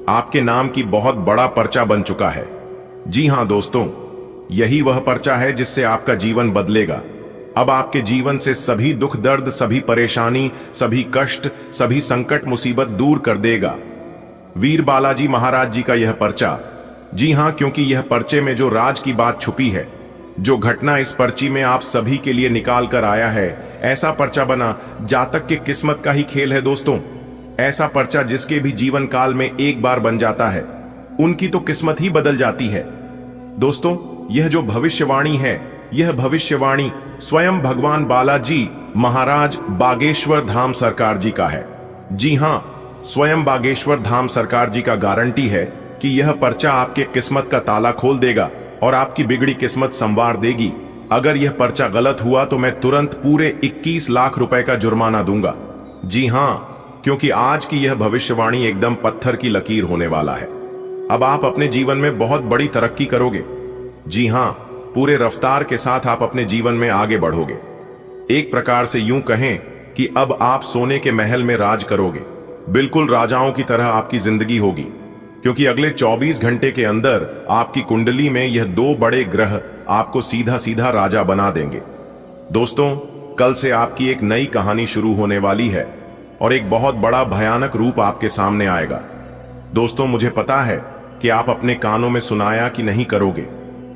आपके नाम की बहुत बड़ा पर्चा बन चुका है। जी हां दोस्तों, यही वह पर्चा है जिससे आपका जीवन बदलेगा। अब आपके जीवन से सभी दुख दर्द, सभी परेशानी, सभी कष्ट, सभी संकट मुसीबत दूर कर देगा वीर बालाजी महाराज जी का यह पर्चा। जी हां, क्योंकि यह पर्चे में जो राज की बात छुपी है, जो घटना इस पर्ची में आप सभी के लिए निकाल कर आया है, ऐसा पर्चा बना जातक के किस्मत का ही खेल है दोस्तों। ऐसा पर्चा जिसके भी जीवन काल में एक बार बन जाता है, उनकी तो किस्मत ही बदल जाती है। दोस्तों, यह जो भविष्यवाणी है, यह भविष्यवाणी स्वयं भगवान बालाजी महाराज बागेश्वर धाम सरकार जी का है। जी हां, स्वयं बागेश्वर धाम सरकार जी का गारंटी है कि यह पर्चा आपके किस्मत का ताला खोल देगा और आपकी बिगड़ी किस्मत संवार देगी। अगर यह पर्चा गलत हुआ तो मैं तुरंत पूरे 21 लाख रुपए का जुर्माना दूंगा। जी हां, क्योंकि आज की यह भविष्यवाणी एकदम पत्थर की लकीर होने वाला है। अब आप अपने जीवन में बहुत बड़ी तरक्की करोगे। जी हां, पूरे रफ्तार के साथ आप अपने जीवन में आगे बढ़ोगे। एक प्रकार से यूं कहें कि अब आप सोने के महल में राज करोगे। बिल्कुल राजाओं की तरह आपकी जिंदगी होगी, क्योंकि अगले 24 घंटे के अंदर आपकी कुंडली में यह 2 बड़े ग्रह आपको सीधा सीधा राजा बना देंगे। दोस्तों, कल से आपकी एक नई कहानी शुरू होने वाली है और एक बहुत बड़ा भयानक रूप आपके सामने आएगा। दोस्तों, मुझे पता है कि आप अपने कानों में सुनाया कि नहीं करोगे,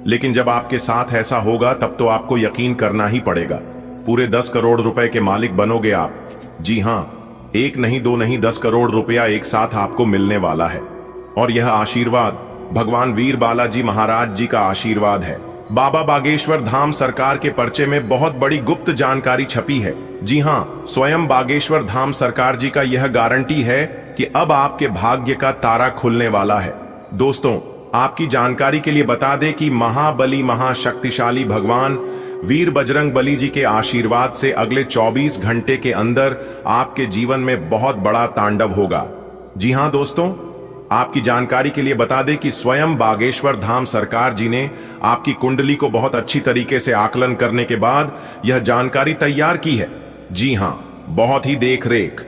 लेकिन जब आपके साथ ऐसा होगा तब तो आपको यकीन करना ही पड़ेगा। पूरे 10 करोड़ रुपए के मालिक बनोगे आप। जी हां, एक नहीं, दो नहीं, 10 करोड़ रुपया एक साथ आपको मिलने वाला है। और यह आशीर्वाद भगवान वीर बालाजी महाराज जी का आशीर्वाद है। बाबा बागेश्वर धाम सरकार के पर्चे में बहुत बड़ी गुप्त जानकारी छपी है। जी हाँ, स्वयं बागेश्वर धाम सरकार जी का यह गारंटी है कि अब आपके भाग्य का तारा खुलने वाला है। दोस्तों, आपकी जानकारी के लिए बता दें कि महाबली महाशक्तिशाली भगवान वीर बजरंग बली जी के आशीर्वाद से अगले 24 घंटे के अंदर आपके जीवन में बहुत बड़ा तांडव होगा। जी हां दोस्तों, आपकी जानकारी के लिए बता दें कि स्वयं बागेश्वर धाम सरकार जी ने आपकी कुंडली को बहुत अच्छी तरीके से आकलन करने के बाद यह जानकारी तैयार की है। जी हां, बहुत ही देख रेख,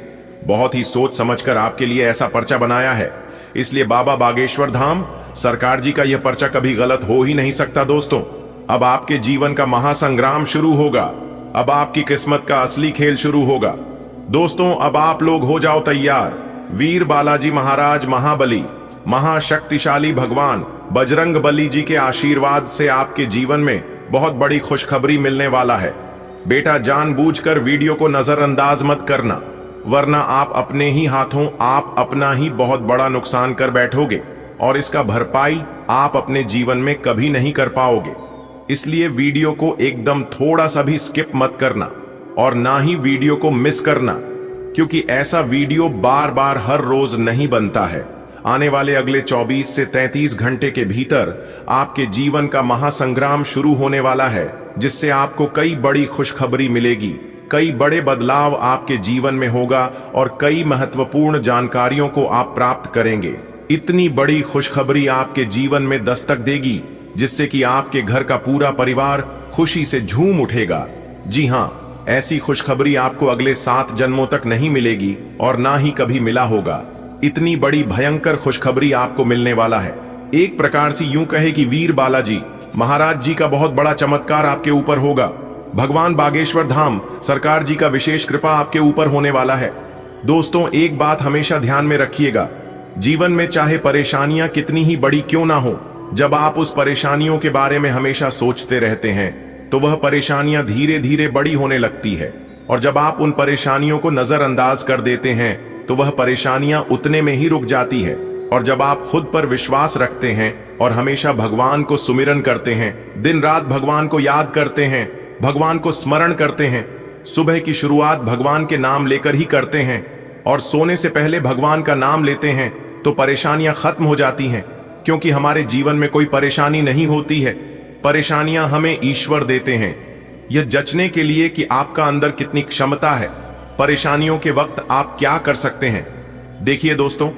बहुत ही सोच समझकर आपके लिए ऐसा पर्चा बनाया है। इसलिए बाबा बागेश्वर धाम सरकार जी का यह पर्चा कभी गलत हो ही नहीं सकता। दोस्तों, अब आपके जीवन का महासंग्राम शुरू होगा। अब आपकी किस्मत का असली खेल शुरू होगा। दोस्तों, अब आप लोग हो जाओ तैयार। वीर बालाजी महाराज महाबली महाशक्तिशाली भगवान बजरंग बली जी के आशीर्वाद से आपके जीवन में बहुत बड़ी खुशखबरी मिलने वाला है। बेटा, जानबूझकर वीडियो को नजरअंदाज मत करना, वरना आप अपने ही हाथों आप अपना ही बहुत बड़ा नुकसान कर बैठोगे और इसका भरपाई आप अपने जीवन में कभी नहीं कर पाओगे। इसलिए वीडियो को एकदम थोड़ा सा भी स्किप मत करना और ना ही वीडियो को मिस करना, क्योंकि ऐसा वीडियो बार बार हर रोज नहीं बनता है। आने वाले अगले 24 से 33 घंटे के भीतर आपके जीवन का महासंग्राम शुरू होने वाला है, जिससे आपको कई बड़ी खुशखबरी मिलेगी, कई बड़े बदलाव आपके जीवन में होगा और कई महत्वपूर्ण जानकारियों को आप प्राप्त करेंगे। इतनी बड़ी खुशखबरी आपके जीवन में दस्तक देगी जिससे कि आपके घर का पूरा परिवार खुशी से झूम उठेगा। जी हाँ, ऐसी खुशखबरी आपको अगले 7 जन्मों तक नहीं मिलेगी और ना ही कभी मिला होगा। इतनी बड़ी भयंकर खुशखबरी आपको मिलने वाला है। एक प्रकार से यूं कहे कि वीर बालाजी महाराज जी का बहुत बड़ा चमत्कार आपके ऊपर होगा। भगवान बागेश्वर धाम सरकार जी का विशेष कृपा आपके ऊपर होने वाला है। दोस्तों, एक बात हमेशा ध्यान में रखिएगा, जीवन में चाहे परेशानियां कितनी ही बड़ी क्यों ना हो, जब आप उस परेशानियों के बारे में हमेशा सोचते रहते हैं तो वह परेशानियां धीरे धीरे बड़ी होने लगती है, और जब आप उन परेशानियों को नजरअंदाज कर देते हैं तो वह परेशानियां उतने में ही रुक जाती है। और जब आप खुद पर विश्वास रखते हैं और हमेशा भगवान को सुमिरन करते हैं, दिन रात भगवान को याद करते हैं, भगवान को स्मरण करते हैं, सुबह की शुरुआत भगवान के नाम लेकर ही करते हैं और सोने से पहले भगवान का नाम लेते हैं, तो परेशानियां खत्म हो जाती हैं। क्योंकि हमारे जीवन में कोई परेशानी नहीं होती है, परेशानियां हमें ईश्वर देते हैं, यह जचने के लिए कि आपका अंदर कितनी क्षमता है। परेशानियों के वक्त आप क्या कर सकते हैं? देखिए दोस्तों,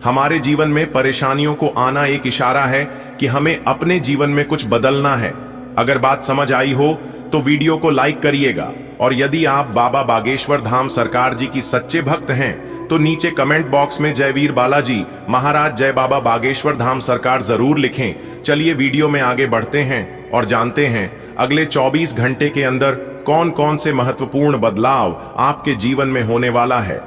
हमारे जीवन में परेशानियों को आना एक इशारा है कि हमें अपने जीवन में कुछ बदलना है। अगर बात समझ आई हो तो वीडियो को लाइक करिएगा, और यदि आप बाबा बागेश्वर धाम सरकार जी की सच्चे भक्त हैं तो नीचे कमेंट बॉक्स में जय वीर बालाजी महाराज, जय बाबा बागेश्वर धाम सरकार जरूर लिखें। चलिए वीडियो में आगे बढ़ते हैं और जानते हैं अगले 24 घंटे के अंदर कौन कौन से महत्वपूर्ण बदलाव आपके जीवन में होने वाला है।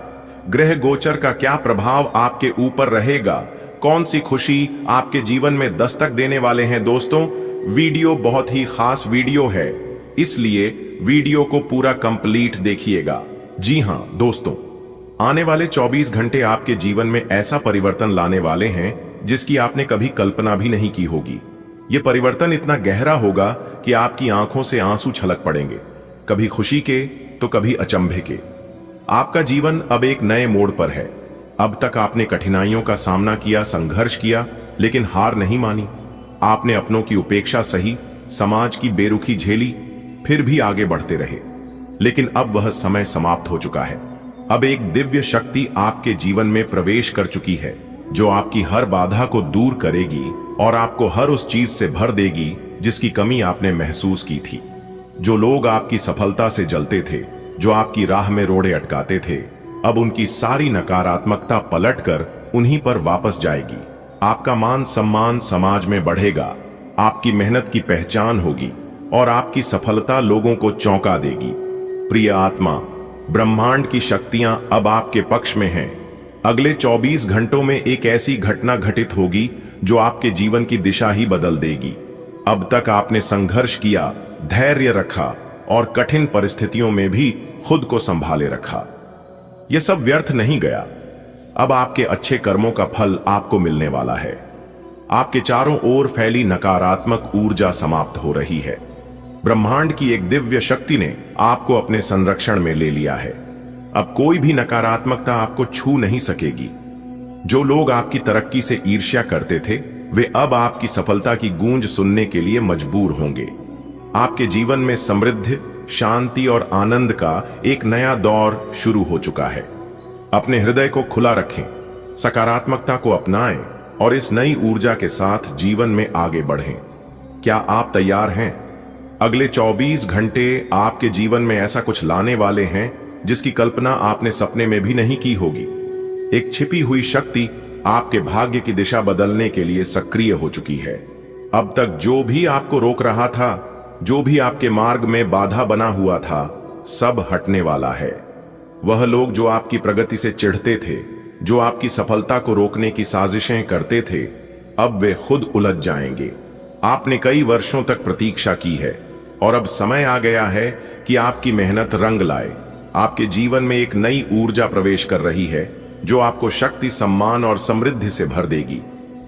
ग्रह गोचर का क्या प्रभाव आपके ऊपर रहेगा, कौन सी खुशी आपके जीवन में दस्तक देने वाले हैं। दोस्तों, वीडियो बहुत ही खास वीडियो है, इसलिए वीडियो को पूरा कंप्लीट देखिएगा। जी हाँ दोस्तों, आने वाले 24 घंटे आपके जीवन में ऐसा परिवर्तन लाने वाले हैं जिसकी आपने कभी कल्पना भी नहीं की होगी। यह परिवर्तन इतना गहरा होगा कि आपकी आंखों से आंसू छलक पड़ेंगे, कभी खुशी के तो कभी अचंभे के। आपका जीवन अब एक नए मोड़ पर है। अब तक आपने कठिनाइयों का सामना किया, संघर्ष किया, लेकिन हार नहीं मानी। आपने अपनों की उपेक्षा सही, समाज की बेरुखी झेली, फिर भी आगे बढ़ते रहे। लेकिन अब वह समय समाप्त हो चुका है। अब एक दिव्य शक्ति आपके जीवन में प्रवेश कर चुकी है, जो आपकी हर बाधा को दूर करेगी और आपको हर उस चीज से भर देगी जिसकी कमी आपने महसूस की थी। जो लोग आपकी सफलता से जलते थे, जो आपकी राह में रोड़े अटकाते थे, अब उनकी सारी नकारात्मकता पलटकर उन्हीं पर वापस जाएगी। आपका मान सम्मान समाज में बढ़ेगा, आपकी मेहनत की पहचान होगी और आपकी सफलता लोगों को चौंका देगी। प्रिय आत्मा, ब्रह्मांड की शक्तियां अब आपके पक्ष में हैं। अगले 24 घंटों में एक ऐसी घटना घटित होगी जो आपके जीवन की दिशा ही बदल देगी। अब तक आपने संघर्ष किया, धैर्य रखा और कठिन परिस्थितियों में भी खुद को संभाले रखा, यह सब व्यर्थ नहीं गया। अब आपके अच्छे कर्मों का फल आपको मिलने वाला है। आपके चारों ओर फैली नकारात्मक ऊर्जा समाप्त हो रही है। ब्रह्मांड की एक दिव्य शक्ति ने आपको अपने संरक्षण में ले लिया है। अब कोई भी नकारात्मकता आपको छू नहीं सकेगी। जो लोग आपकी तरक्की से ईर्ष्या करते थे, वे अब आपकी सफलता की गूंज सुनने के लिए मजबूर होंगे। आपके जीवन में समृद्धि, शांति और आनंद का एक नया दौर शुरू हो चुका है। अपने हृदय को खुला रखें, सकारात्मकता को अपनाएं और इस नई ऊर्जा के साथ जीवन में आगे बढ़ें। क्या आप तैयार हैं? अगले 24 घंटे आपके जीवन में ऐसा कुछ लाने वाले हैं जिसकी कल्पना आपने सपने में भी नहीं की होगी। एक छिपी हुई शक्ति आपके भाग्य की दिशा बदलने के लिए सक्रिय हो चुकी है। अब तक जो भी आपको रोक रहा था, जो भी आपके मार्ग में बाधा बना हुआ था, सब हटने वाला है। वह लोग जो आपकी प्रगति से चिढ़ते थे, जो आपकी सफलता को रोकने की साजिशें करते थे, अब वे खुद उलझ जाएंगे। आपने कई वर्षों तक प्रतीक्षा की है और अब समय आ गया है कि आपकी मेहनत रंग लाए। आपके जीवन में एक नई ऊर्जा प्रवेश कर रही है जो आपको शक्ति, सम्मान और समृद्धि से भर देगी।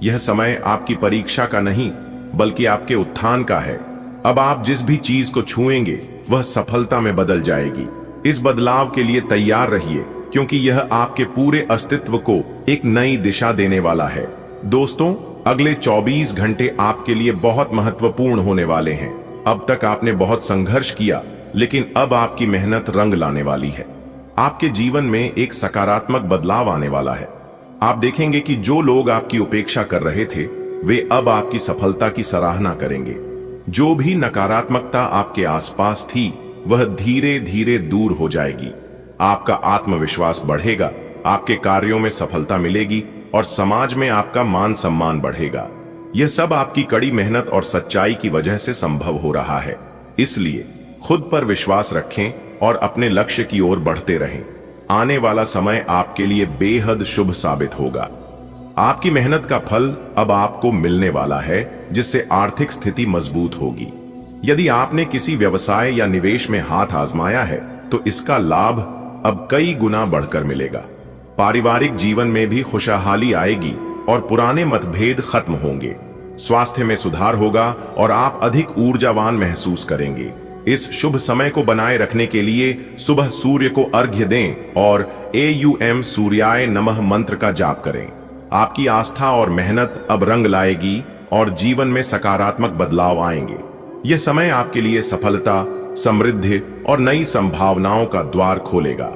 यह समय आपकी परीक्षा का नहीं, बल्कि आपके उत्थान का है। अब आप जिस भी चीज को छुएंगे वह सफलता में बदल जाएगी। इस बदलाव के लिए तैयार रहिए, क्योंकि यह आपके पूरे अस्तित्व को एक नई दिशा देने वाला है। दोस्तों, अगले 24 घंटे आपके लिए बहुत महत्वपूर्ण होने वाले हैं। अब तक आपने बहुत संघर्ष किया, लेकिन अब आपकी मेहनत रंग लाने वाली है। आपके जीवन में एक सकारात्मक बदलाव आने वाला है। आप देखेंगे कि जो लोग आपकी उपेक्षा कर रहे थे, वे अब आपकी सफलता की सराहना करेंगे। जो भी नकारात्मकता आपके आसपास थी, वह धीरे धीरे दूर हो जाएगी। आपका आत्मविश्वास बढ़ेगा, आपके कार्यों में सफलता मिलेगी और समाज में आपका मान सम्मान बढ़ेगा। यह सब आपकी कड़ी मेहनत और सच्चाई की वजह से संभव हो रहा है। इसलिए खुद पर विश्वास रखें और अपने लक्ष्य की ओर बढ़ते रहें। आने वाला समय आपके लिए बेहद शुभ साबित होगा। आपकी मेहनत का फल अब आपको मिलने वाला है, जिससे आर्थिक स्थिति मजबूत होगी। यदि आपने किसी व्यवसाय या निवेश में हाथ आजमाया है, तो इसका लाभ अब कई गुना बढ़कर मिलेगा। पारिवारिक जीवन में भी खुशहाली आएगी और पुराने मतभेद खत्म होंगे। स्वास्थ्य में सुधार होगा और आप अधिक ऊर्जावान महसूस करेंगे। इस शुभ समय को बनाए रखने के लिए सुबह सूर्य को अर्घ्य दें और AUM सूर्याय नमः मंत्र का जाप करें। आपकी आस्था और मेहनत अब रंग लाएगी और जीवन में सकारात्मक बदलाव आएंगे। यह समय आपके लिए सफलता, समृद्धि और नई संभावनाओं का द्वार खोलेगा।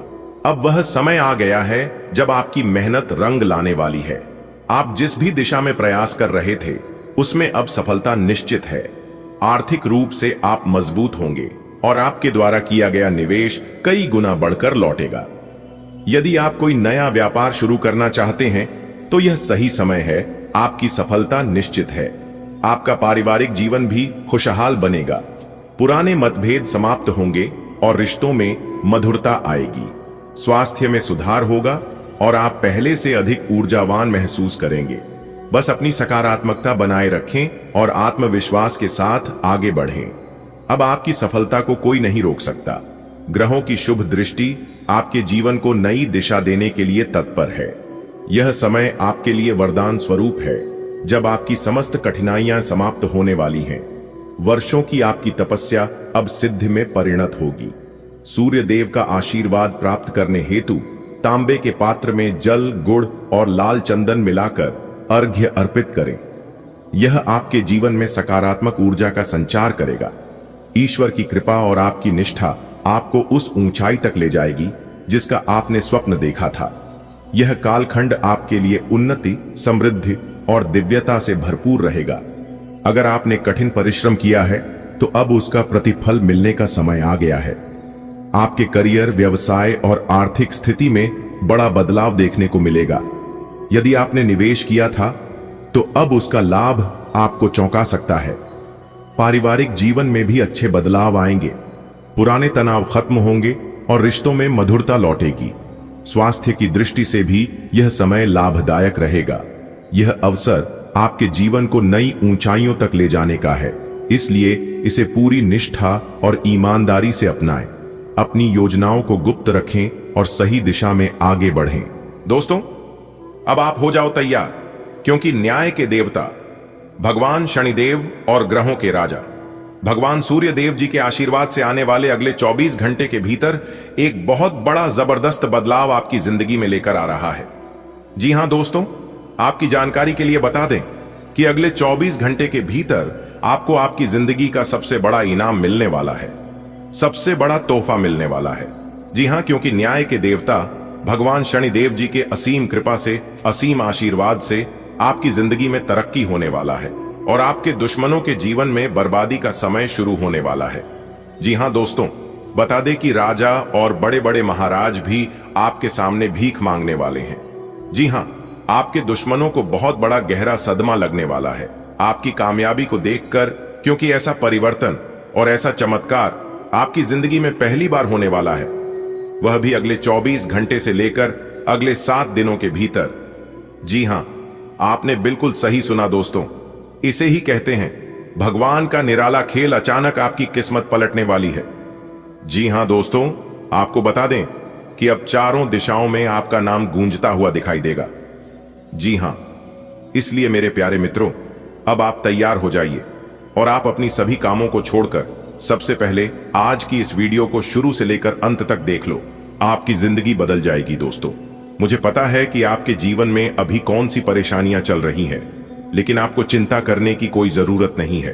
अब वह समय आ गया है जब आपकी मेहनत रंग लाने वाली है। आप जिस भी दिशा में प्रयास कर रहे थे, उसमें अब सफलता निश्चित है। आर्थिक रूप से आप मजबूत होंगे और आपके द्वारा किया गया निवेश कई गुना बढ़कर लौटेगा। यदि आप कोई नया व्यापार शुरू करना चाहते हैं, तो यह सही समय है। आपकी सफलता निश्चित है। आपका पारिवारिक जीवन भी खुशहाल बनेगा। पुराने मतभेद समाप्त होंगे और रिश्तों में मधुरता आएगी। स्वास्थ्य में सुधार होगा और आप पहले से अधिक ऊर्जावान महसूस करेंगे। बस अपनी सकारात्मकता बनाए रखें और आत्मविश्वास के साथ आगे बढ़ें। अब आपकी सफलता को कोई नहीं रोक सकता। ग्रहों की शुभ दृष्टि आपके जीवन को नई दिशा देने के लिए तत्पर है। यह समय आपके लिए वरदान स्वरूप है, जब आपकी समस्त कठिनाइयां समाप्त होने वाली हैं। वर्षों की आपकी तपस्या अब सिद्धि में परिणत होगी। सूर्य देव का आशीर्वाद प्राप्त करने हेतु तांबे के पात्र में जल, गुड़ और लाल चंदन मिलाकर अर्घ्य अर्पित करें। यह आपके जीवन में सकारात्मक ऊर्जा का संचार करेगा। ईश्वर की कृपा और आपकी निष्ठा आपको उस ऊंचाई तक ले जाएगी जिसका आपने स्वप्न देखा था। यह कालखंड आपके लिए उन्नति, समृद्धि और दिव्यता से भरपूर रहेगा। अगर आपने कठिन परिश्रम किया है, तो अब उसका प्रतिफल मिलने का समय आ गया है। आपके करियर, व्यवसाय और आर्थिक स्थिति में बड़ा बदलाव देखने को मिलेगा। यदि आपने निवेश किया था, तो अब उसका लाभ आपको चौंका सकता है। पारिवारिक जीवन में भी अच्छे बदलाव आएंगे। पुराने तनाव खत्म होंगे और रिश्तों में मधुरता लौटेगी। स्वास्थ्य की दृष्टि से भी यह समय लाभदायक रहेगा। यह अवसर आपके जीवन को नई ऊंचाइयों तक ले जाने का है, इसलिए इसे पूरी निष्ठा और ईमानदारी से अपनाएं। अपनी योजनाओं को गुप्त रखें और सही दिशा में आगे बढ़ें। दोस्तों, अब आप हो जाओ तैयार, क्योंकि न्याय के देवता भगवान शनिदेव और ग्रहों के राजा भगवान सूर्य देव जी के आशीर्वाद से आने वाले अगले 24 घंटे के भीतर एक बहुत बड़ा जबरदस्त बदलाव आपकी जिंदगी में लेकर आ रहा है। जी हां दोस्तों, आपकी जानकारी के लिए बता दें कि अगले 24 घंटे के भीतर आपको आपकी जिंदगी का सबसे बड़ा इनाम मिलने वाला है, सबसे बड़ा तोहफा मिलने वाला है। जी हां, क्योंकि न्याय के देवता भगवान शनिदेव जी के असीम कृपा से, असीम आशीर्वाद से आपकी जिंदगी में तरक्की होने वाला है और आपके दुश्मनों के जीवन में बर्बादी का समय शुरू होने वाला है। जी हां दोस्तों, बता दें कि राजा और बड़े बड़े महाराज भी आपके सामने भीख मांगने वाले हैं। जी हां, आपके दुश्मनों को बहुत बड़ा गहरा सदमा लगने वाला है आपकी कामयाबी को देखकर, क्योंकि ऐसा परिवर्तन और ऐसा चमत्कार आपकी जिंदगी में पहली बार होने वाला है, वह भी अगले 24 घंटे से लेकर अगले 7 दिनों के भीतर। जी हां, आपने बिल्कुल सही सुना दोस्तों, इसे ही कहते हैं भगवान का निराला खेल। अचानक आपकी किस्मत पलटने वाली है। जी हां दोस्तों, आपको बता दें कि अब चारों दिशाओं में आपका नाम गूंजता हुआ दिखाई देगा। जी हां, इसलिए मेरे प्यारे मित्रों, अब आप तैयार हो जाइए और आप अपनी सभी कामों को छोड़कर सबसे पहले आज की इस वीडियो को शुरू से लेकर अंत तक देख लो। आपकी जिंदगी बदल जाएगी दोस्तों। मुझे पता है कि आपके जीवन में अभी कौन सी परेशानियां चल रही हैं, लेकिन आपको चिंता करने की कोई जरूरत नहीं है,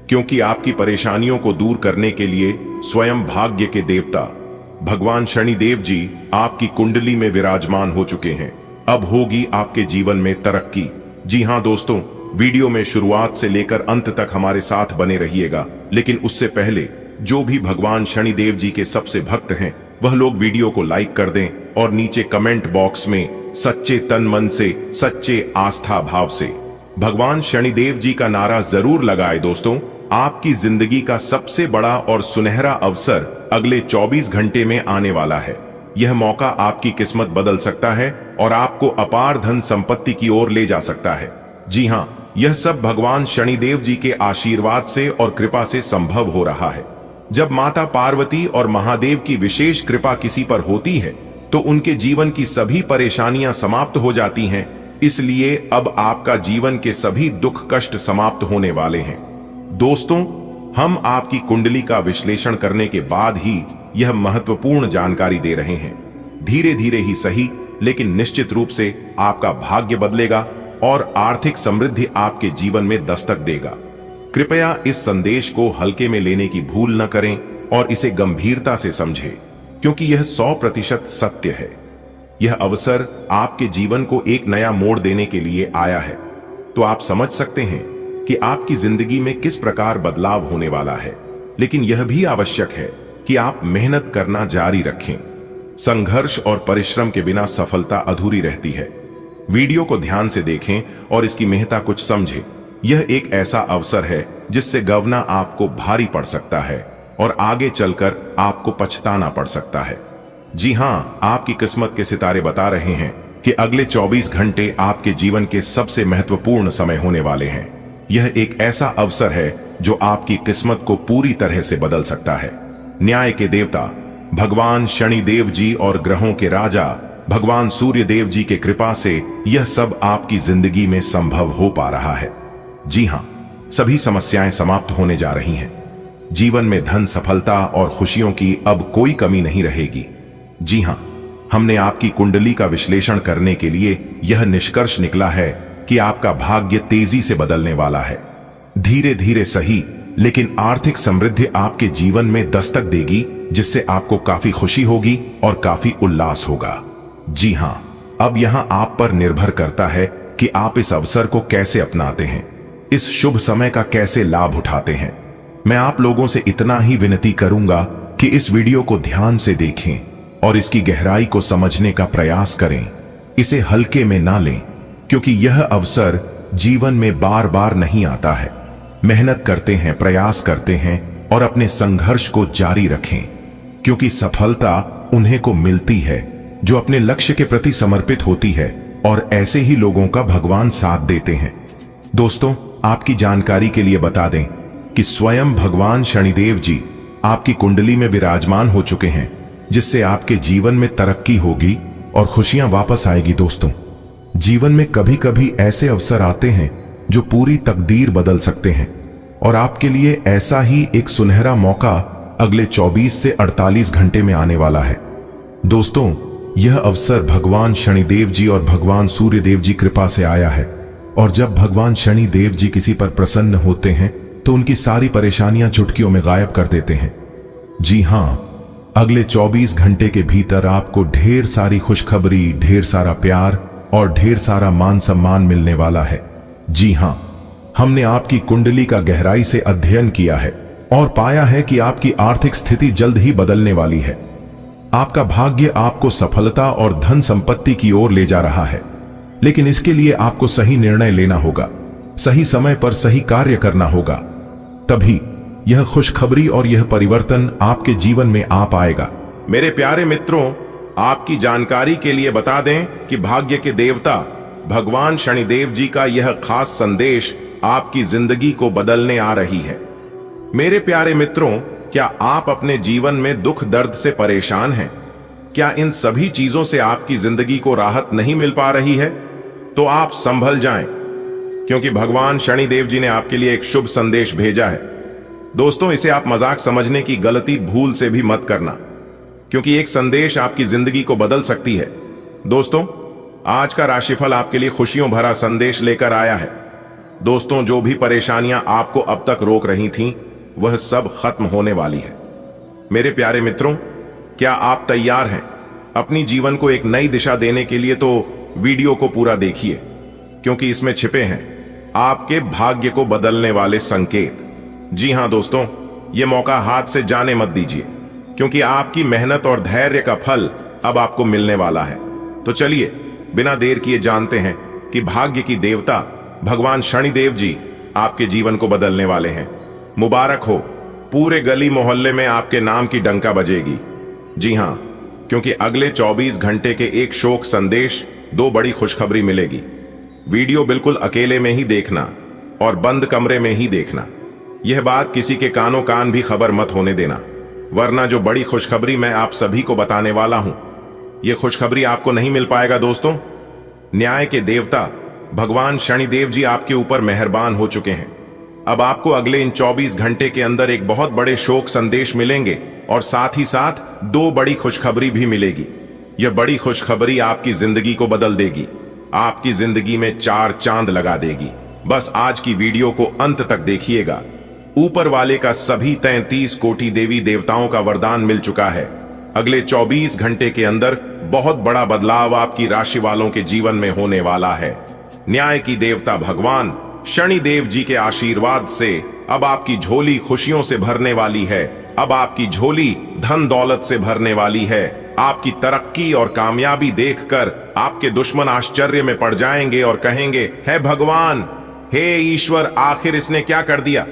क्योंकि आपकी परेशानियों को दूर करने के लिए स्वयं भाग्य के देवता भगवान शनिदेव जी आपकी कुंडली में विराजमान हो चुके हैं। अब होगी आपके जीवन में तरक्की। जी हां दोस्तों, वीडियो में शुरुआत से लेकर अंत तक हमारे साथ बने रहिएगा। लेकिन उससे पहले जो भी भगवान शनिदेव जी के सबसे भक्त हैं, वह लोग वीडियो को लाइक कर दें और नीचे कमेंट बॉक्स में सच्चे तन मन से, सच्चे आस्था भाव से भगवान शनिदेव जी का नारा जरूर लगाए। दोस्तों, आपकी जिंदगी का सबसे बड़ा और सुनहरा अवसर अगले 24 घंटे में आने वाला है। यह मौका आपकी किस्मत बदल सकता है और आपको अपार धन संपत्ति की ओर ले जा सकता है। जी हां, यह सब भगवान शनिदेव जी के आशीर्वाद से और कृपा से संभव हो रहा है। जब माता पार्वती और महादेव की विशेष कृपा किसी पर होती है तो उनके जीवन की सभी परेशानियां समाप्त हो जाती हैं। इसलिए अब आपका जीवन के सभी दुख कष्ट समाप्त होने वाले हैं। दोस्तों, हम आपकी कुंडली का विश्लेषण करने के बाद ही यह महत्वपूर्ण जानकारी दे रहे हैं। धीरे धीरे ही सही, लेकिन निश्चित रूप से आपका भाग्य बदलेगा और आर्थिक समृद्धि आपके जीवन में दस्तक देगा। कृपया इस संदेश को हल्के में लेने की भूल न करें और इसे गंभीरता से समझें, क्योंकि यह 100% सत्य है। यह अवसर आपके जीवन को एक नया मोड़ देने के लिए आया है। तो आप समझ सकते हैं कि आपकी जिंदगी में किस प्रकार बदलाव होने वाला है। लेकिन यह भी आवश्यक है कि आप मेहनत करना जारी रखें। संघर्ष और परिश्रम के बिना सफलता अधूरी रहती है। वीडियो को ध्यान से देखें और इसकी महत्ता कुछ समझें। यह एक ऐसा अवसर है जिससे गंवना आपको भारी पड़ सकता है और आगे चलकर आपको पछताना पड़ सकता है। जी हां, आपकी किस्मत के सितारे बता रहे हैं कि अगले 24 घंटे आपके जीवन के सबसे महत्वपूर्ण समय होने वाले हैं। यह एक ऐसा अवसर है जो आपकी किस्मत को पूरी तरह से बदल सकता है। न्याय के देवता भगवान शनिदेव जी और ग्रहों के राजा भगवान सूर्य देव जी के कृपा से यह सब आपकी जिंदगी में संभव हो पा रहा है। जी हां, सभी समस्याएं समाप्त होने जा रही हैं। जीवन में धन, सफलता और खुशियों की अब कोई कमी नहीं रहेगी। जी हां, हमने आपकी कुंडली का विश्लेषण करने के लिए यह निष्कर्ष निकला है कि आपका भाग्य तेजी से बदलने वाला है। धीरे धीरे सही, लेकिन आर्थिक समृद्धि आपके जीवन में दस्तक देगी, जिससे आपको काफी खुशी होगी और काफी उल्लास होगा। जी हां, अब यहां आप पर निर्भर करता है कि आप इस अवसर को कैसे अपनाते हैं, इस शुभ समय का कैसे लाभ उठाते हैं। मैं आप लोगों से इतना ही विनती करूंगा कि इस वीडियो को ध्यान से देखें और इसकी गहराई को समझने का प्रयास करें। इसे हल्के में ना लें, क्योंकि यह अवसर जीवन में बार बार नहीं आता है। मेहनत करते हैं, प्रयास करते हैं और अपने संघर्ष को जारी रखें, क्योंकि सफलता उन्हें को मिलती है जो अपने लक्ष्य के प्रति समर्पित होती है, और ऐसे ही लोगों का भगवान साथ देते हैं। दोस्तों, आपकी जानकारी के लिए बता दें कि स्वयं भगवान शनिदेव जी आपकी कुंडली में विराजमान हो चुके हैं जिससे आपके जीवन में तरक्की होगी और खुशियां वापस आएगी। दोस्तों, जीवन में कभी कभी ऐसे अवसर आते हैं जो पूरी तकदीर बदल सकते हैं, और आपके लिए ऐसा ही एक सुनहरा मौका अगले 24 से 48 घंटे में आने वाला है। दोस्तों, यह अवसर भगवान शनिदेव जी और भगवान सूर्यदेव जी कृपा से आया है, और जब भगवान शनिदेव जी किसी पर प्रसन्न होते हैं तो उनकी सारी परेशानियां चुटकियों में गायब कर देते हैं। जी हां, अगले 24 घंटे के भीतर आपको ढेर सारी खुशखबरी, ढेर सारा प्यार और ढेर सारा मान सम्मान मिलने वाला है। जी हां, हमने आपकी कुंडली का गहराई से अध्ययन किया है और पाया है कि आपकी आर्थिक स्थिति जल्द ही बदलने वाली है। आपका भाग्य आपको सफलता और धन संपत्ति की ओर ले जा रहा है, लेकिन इसके लिए आपको सही निर्णय लेना होगा, सही समय पर सही कार्य करना होगा, तभी यह खुशखबरी और यह परिवर्तन आपके जीवन में आ पाएगा। मेरे प्यारे मित्रों, आपकी जानकारी के लिए बता दें कि भाग्य के देवता भगवान शनिदेव जी का यह खास संदेश आपकी जिंदगी को बदलने आ रही है। मेरे प्यारे मित्रों, क्या आप अपने जीवन में दुख दर्द से परेशान हैं? क्या इन सभी चीजों से आपकी जिंदगी को राहत नहीं मिल पा रही है? तो आप संभल जाएं, क्योंकि भगवान शनिदेव जी ने आपके लिए एक शुभ संदेश भेजा है। दोस्तों, इसे आप मजाक समझने की गलती भूल से भी मत करना, क्योंकि एक संदेश आपकी जिंदगी को बदल सकती है। दोस्तों, आज का राशिफल आपके लिए खुशियों भरा संदेश लेकर आया है। दोस्तों, जो भी परेशानियां आपको अब तक रोक रही थीं, वह सब खत्म होने वाली है। मेरे प्यारे मित्रों, क्या आप तैयार हैं अपनी जीवन को एक नई दिशा देने के लिए? तो वीडियो को पूरा देखिए, क्योंकि इसमें छिपे हैं आपके भाग्य को बदलने वाले संकेत। जी हां दोस्तों, यह मौका हाथ से जाने मत दीजिए, क्योंकि आपकी मेहनत और धैर्य का फल अब आपको मिलने वाला है। तो चलिए बिना देर किए जानते हैं कि भाग्य की देवता भगवान शनिदेव जी आपके जीवन को बदलने वाले हैं। मुबारक हो, पूरे गली मोहल्ले में आपके नाम की डंका बजेगी। जी हां, क्योंकि अगले 24 घंटे के एक शोक संदेश, 2 बड़ी खुशखबरी मिलेगी। वीडियो बिल्कुल अकेले में ही देखना और बंद कमरे में ही देखना। यह बात किसी के कानों कान भी खबर मत होने देना, वरना जो बड़ी खुशखबरी मैं आप सभी को बताने वाला हूं, यह खुशखबरी आपको नहीं मिल पाएगा। दोस्तों, न्याय के देवता भगवान शनिदेव जी आपके ऊपर मेहरबान हो चुके हैं। अब आपको अगले इन 24 घंटे के अंदर एक बहुत बड़े शोक संदेश मिलेंगे, और साथ ही साथ 2 बड़ी खुशखबरी भी मिलेगी। यह बड़ी खुशखबरी आपकी जिंदगी को बदल देगी, आपकी जिंदगी में 4 चांद लगा देगी। बस आज की वीडियो को अंत तक देखिएगा। ऊपर वाले का सभी 33 कोटि देवी देवताओं का वरदान मिल चुका है। अगले 24 घंटे के अंदर बहुत बड़ा बदलाव आपकी राशि वालों के जीवन में होने वाला है। न्याय की देवता भगवान शनिदेव जी के आशीर्वाद से अब आपकी झोली खुशियों से भरने वाली है। अब आपकी झोली धन दौलत से भरने वाली है। आपकी तरक्की और कामयाबी देखकर आपके दुश्मन आश्चर्य में पड़ जाएंगे और कहेंगे, हे भगवान, हे ईश्वर, आखिर इसने क्या कर दिया,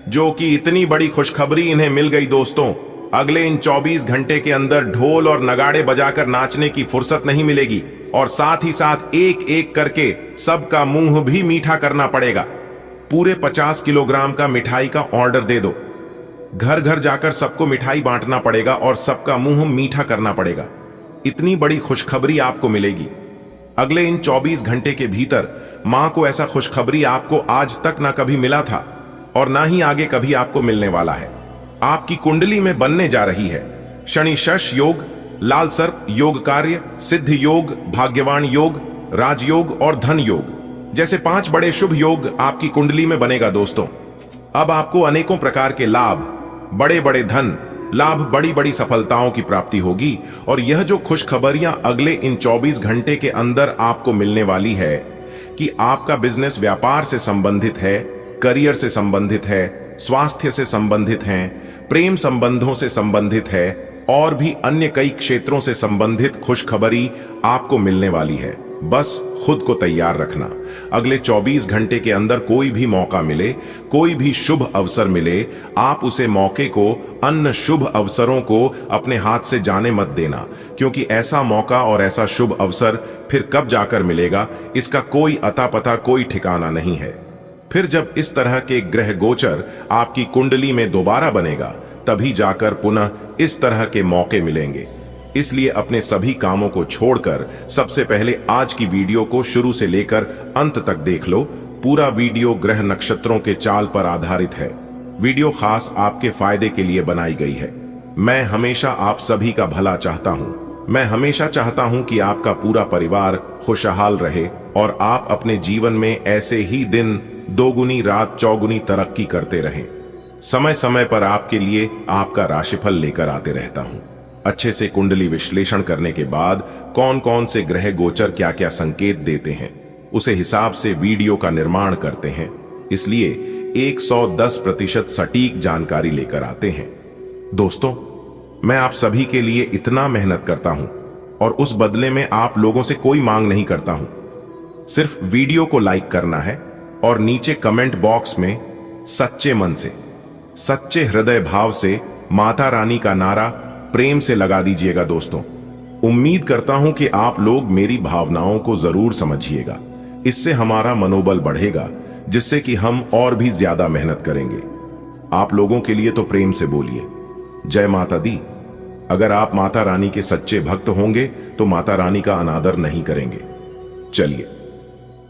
जो कि इतनी बड़ी खुशखबरी इन्हें मिल गई। दोस्तों, अगले इन 24 घंटे के अंदर ढोल और नगाड़े बजाकर नाचने की फुर्सत नहीं मिलेगी, और साथ ही साथ एक एक करके सबका मुंह भी मीठा करना पड़ेगा। पूरे 50 किलोग्राम का मिठाई का ऑर्डर दे दो। घर घर जाकर सबको मिठाई बांटना पड़ेगा और सबका मुंह मीठा करना पड़ेगा। इतनी बड़ी खुशखबरी आपको मिलेगी। अगले इन 24 घंटे के भीतर मां को ऐसा खुशखबरी आपको आज तक ना कभी मिला था और ना ही आगे कभी आपको मिलने वाला है। आपकी कुंडली में बनने जा रही है शनि शश योग, लाल सर्प योग, कार्य सिद्ध योग, भाग्यवान योग, राजयोग और धन योग जैसे 5 बड़े शुभ योग आपकी कुंडली में बनेगा। दोस्तों, अब आपको अनेकों प्रकार के लाभ, बड़े बड़े धन लाभ, बड़ी बड़ी सफलताओं की प्राप्ति होगी। और यह जो खुशखबरियां अगले इन 24 घंटे के अंदर आपको मिलने वाली है कि आपका बिजनेस व्यापार से संबंधित है, करियर से संबंधित है, स्वास्थ्य से संबंधित है, प्रेम संबंधों से संबंधित है और भी अन्य कई क्षेत्रों से संबंधित खुशखबरी आपको मिलने वाली है। बस खुद को तैयार रखना। अगले 24 घंटे के अंदर कोई भी मौका मिले, कोई भी शुभ अवसर मिले, आप उसे मौके को, अन्य शुभ अवसरों को अपने हाथ से जाने मत देना, क्योंकि ऐसा मौका और ऐसा शुभ अवसर फिर कब जाकर मिलेगा, इसका कोई अता पता, कोई ठिकाना नहीं है। फिर जब इस तरह के ग्रह गोचर आपकी कुंडली में दोबारा बनेगा, तभी जाकर पुनः इस तरह के मौके मिलेंगे। इसलिए अपने सभी कामों को छोड़कर सबसे पहले आज की वीडियो को शुरू से लेकर अंत तक देख लो। पूरा वीडियो ग्रह नक्षत्रों के चाल पर आधारित है। वीडियो खास आपके फायदे के लिए बनाई गई है। मैं हमेशा आप सभी का भला चाहता हूं। मैं हमेशा चाहता हूं कि आपका पूरा परिवार खुशहाल रहे और आप अपने जीवन में ऐसे ही दिन दोगुनी रात चौगुनी तरक्की करते रहें। समय समय पर आपके लिए आपका राशिफल लेकर आते रहता हूं। अच्छे से कुंडली विश्लेषण करने के बाद कौन कौन से ग्रह गोचर क्या क्या संकेत देते हैं, उसे हिसाब से वीडियो का निर्माण करते हैं। इसलिए 110% सटीक जानकारी लेकर आते हैं। दोस्तों, मैं आप सभी के लिए इतना मेहनत करता हूं और उस बदले में आप लोगों से कोई मांग नहीं करता हूं। सिर्फ वीडियो को लाइक करना है और नीचे कमेंट बॉक्स में सच्चे मन से, सच्चे हृदय भाव से माता रानी का नारा प्रेम से लगा दीजिएगा। दोस्तों, उम्मीद करता हूं कि आप लोग मेरी भावनाओं को जरूर समझिएगा। इससे हमारा मनोबल बढ़ेगा, जिससे कि हम और भी ज्यादा मेहनत करेंगे। आप लोगों के लिए तो प्रेम से बोलिए जय माता दी। अगर आप माता रानी के सच्चे भक्त होंगे तो माता रानी का अनादर नहीं करेंगे। चलिए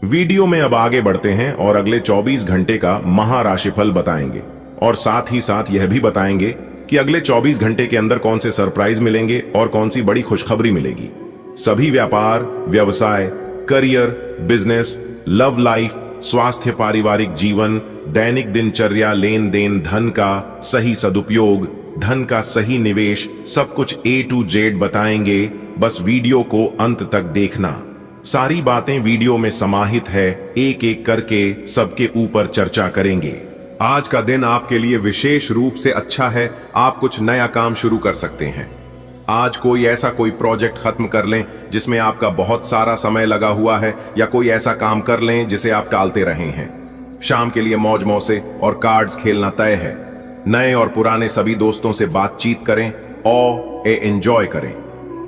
वीडियो में अब आगे बढ़ते हैं और अगले 24 घंटे का महाराशिफल बताएंगे और साथ ही साथ यह भी बताएंगे कि अगले 24 घंटे के अंदर कौन से सरप्राइज मिलेंगे और कौन सी बड़ी खुशखबरी मिलेगी। सभी व्यापार, व्यवसाय, करियर, बिजनेस, लव लाइफ, स्वास्थ्य, पारिवारिक जीवन, दैनिक दिनचर्या, लेन देन, धन का सही सदुपयोग, धन का सही निवेश, सब कुछ A to Z बताएंगे। बस वीडियो को अंत तक देखना। सारी बातें वीडियो में समाहित है, एक एक करके सबके ऊपर चर्चा करेंगे। आज का दिन आपके लिए विशेष रूप से अच्छा है। आप कुछ नया काम शुरू कर सकते हैं। आज कोई प्रोजेक्ट खत्म कर लें जिसमें आपका बहुत सारा समय लगा हुआ है, या कोई ऐसा काम कर लें जिसे आप टालते रहे हैं। शाम के लिए मौज मौसे और कार्ड्स खेलना तय है। नए और पुराने सभी दोस्तों से बातचीत करें और एंजॉय करें।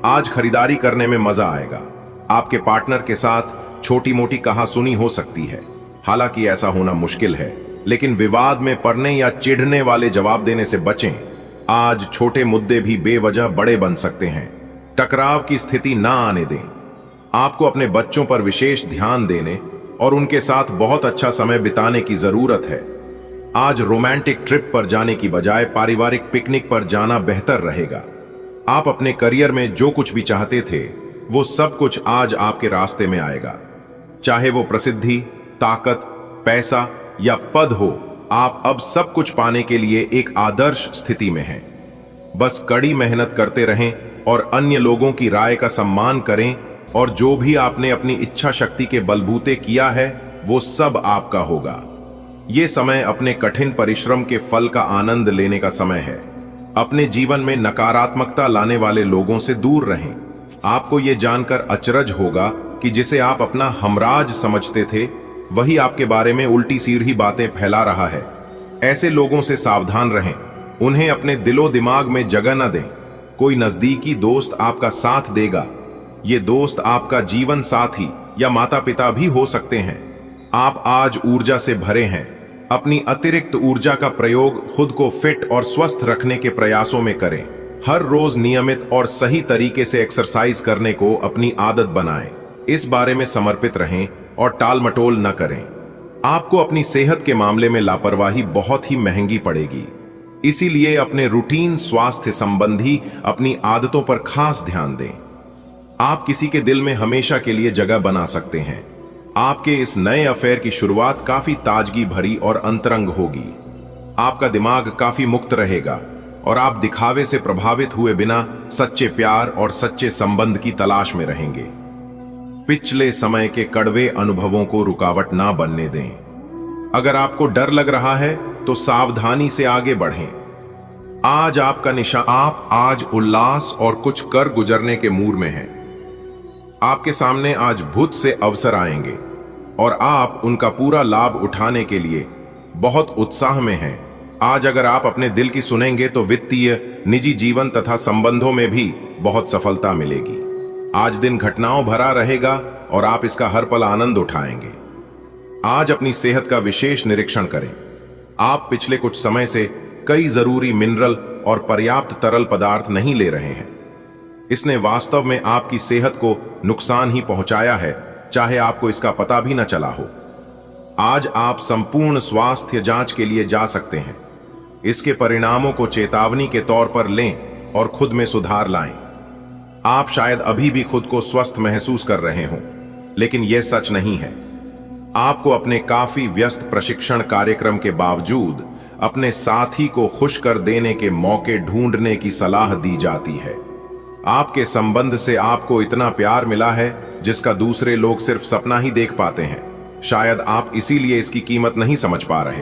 आज खरीदारी करने में मजा आएगा। आपके पार्टनर के साथ छोटी मोटी कहासुनी हो सकती है। हालांकि ऐसा होना मुश्किल है, लेकिन विवाद में पड़ने या चिढ़ने वाले जवाब देने से बचें। आज छोटे मुद्दे भी बेवजह बड़े बन सकते हैं। टकराव की स्थिति ना आने दें। आपको अपने बच्चों पर विशेष ध्यान देने और उनके साथ बहुत अच्छा समय बिताने की जरूरत है। आज रोमांटिक ट्रिप पर जाने की बजाय पारिवारिक पिकनिक पर जाना बेहतर रहेगा। आप अपने करियर में जो कुछ भी चाहते थे, वो सब कुछ आज आपके रास्ते में आएगा। चाहे वो प्रसिद्धि, ताकत, पैसा या पद हो, आप अब सब कुछ पाने के लिए एक आदर्श स्थिति में हैं। बस कड़ी मेहनत करते रहें और अन्य लोगों की राय का सम्मान करें, और जो भी आपने अपनी इच्छा शक्ति के बलबूते किया है, वो सब आपका होगा। ये समय अपने कठिन परिश्रम के फल का आनंद लेने का समय है। अपने जीवन में नकारात्मकता लाने वाले लोगों से दूर रहें। आपको ये जानकर अचरज होगा कि जिसे आप अपना हमराज समझते थे, वही आपके बारे में उल्टी सीधी बातें फैला रहा है। ऐसे लोगों से सावधान रहें। उन्हें अपने दिलो दिमाग में जगह न दें। कोई नजदीकी दोस्त आपका साथ देगा। ये दोस्त आपका जीवन साथी या माता पिता भी हो सकते हैं। आप आज ऊर्जा से भरे हैं। अपनी अतिरिक्त ऊर्जा का प्रयोग खुद को फिट और स्वस्थ रखने के प्रयासों में करें। हर रोज नियमित और सही तरीके से एक्सरसाइज करने को अपनी आदत बनाएं। इस बारे में समर्पित रहें और टाल मटोल न करें। आपको अपनी सेहत के मामले में लापरवाही बहुत ही महंगी पड़ेगी। इसीलिए अपने रूटीन स्वास्थ्य संबंधी अपनी आदतों पर खास ध्यान दें। आप किसी के दिल में हमेशा के लिए जगह बना सकते हैं। आपके इस नए अफेयर की शुरुआत काफी ताजगी भरी और अंतरंग होगी। आपका दिमाग काफी मुक्त रहेगा और आप दिखावे से प्रभावित हुए बिना सच्चे प्यार और सच्चे संबंध की तलाश में रहेंगे। पिछले समय के कड़वे अनुभवों को रुकावट ना बनने दें। अगर आपको डर लग रहा है तो सावधानी से आगे बढ़ें। आज आपका निशान, आप आज उल्लास और कुछ कर गुजरने के मूड में हैं। आपके सामने आज भूत से अवसर आएंगे और आप उनका पूरा लाभ उठाने के लिए बहुत उत्साह में हैं। आज अगर आप अपने दिल की सुनेंगे तो वित्तीय, निजी जीवन तथा संबंधों में भी बहुत सफलता मिलेगी। आज दिन घटनाओं भरा रहेगा और आप इसका हर पल आनंद उठाएंगे। आज अपनी सेहत का विशेष निरीक्षण करें। आप पिछले कुछ समय से कई जरूरी मिनरल और पर्याप्त तरल पदार्थ नहीं ले रहे हैं। इसने वास्तव में आपकी सेहत को नुकसान ही पहुंचाया है, चाहे आपको इसका पता भी न चला हो। आज आप संपूर्ण स्वास्थ्य जांच के लिए जा सकते हैं। इसके परिणामों को चेतावनी के तौर पर लें और खुद में सुधार लाएं। आप शायद अभी भी खुद को स्वस्थ महसूस कर रहे हों, लेकिन यह सच नहीं है। आपको अपने काफी व्यस्त प्रशिक्षण कार्यक्रम के बावजूद अपने साथी को खुश कर देने के मौके ढूंढने की सलाह दी जाती है। आपके संबंध से आपको इतना प्यार मिला है जिसका दूसरे लोग सिर्फ सपना ही देख पाते हैं। शायद आप इसीलिए इसकी कीमत नहीं समझ पा रहे।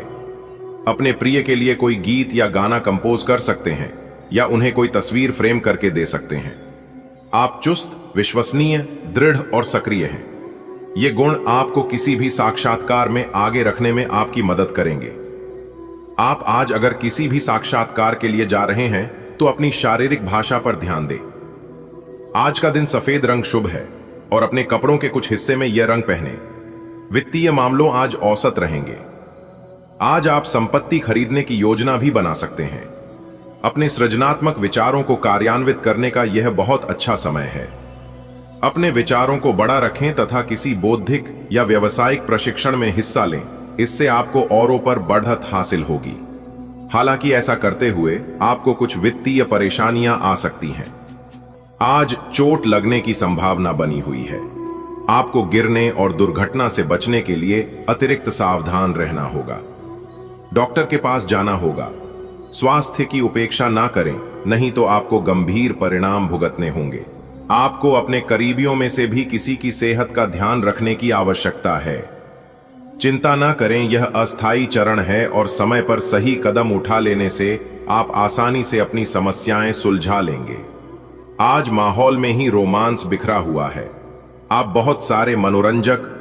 अपने प्रिय के लिए कोई गीत या गाना कंपोज कर सकते हैं या उन्हें कोई तस्वीर फ्रेम करके दे सकते हैं। आप चुस्त, विश्वसनीय, दृढ़ और सक्रिय हैं। ये गुण आपको किसी भी साक्षात्कार में आगे रखने में आपकी मदद करेंगे। आप आज अगर किसी भी साक्षात्कार के लिए जा रहे हैं तो अपनी शारीरिक भाषा पर ध्यान दें। आज का दिन सफेद रंग शुभ है और अपने कपड़ों के कुछ हिस्से में यह रंग पहने। वित्तीय मामलों आज औसत रहेंगे। आज आप संपत्ति खरीदने की योजना भी बना सकते हैं। अपने सृजनात्मक विचारों को कार्यान्वित करने का यह बहुत अच्छा समय है। अपने विचारों को बड़ा रखें तथा किसी बौद्धिक या व्यावसायिक प्रशिक्षण में हिस्सा लें। इससे आपको औरों पर बढ़त हासिल होगी। हालांकि ऐसा करते हुए आपको कुछ वित्तीय परेशानियां आ सकती हैं। आज चोट लगने की संभावना बनी हुई है। आपको गिरने और दुर्घटना से बचने के लिए अतिरिक्त सावधान रहना होगा। डॉक्टर के पास जाना होगा। स्वास्थ्य की उपेक्षा ना करें, नहीं तो आपको गंभीर परिणाम भुगतने होंगे। आपको अपने करीबियों में से भी किसी की सेहत का ध्यान रखने की आवश्यकता है। चिंता ना करें, यह अस्थायी चरण है और समय पर सही कदम उठा लेने से आप आसानी से अपनी समस्याएं सुलझा लेंगे। आज माहौल में ही रोमांस बिखरा हुआ है। आप बहुत सारे मनोरंजक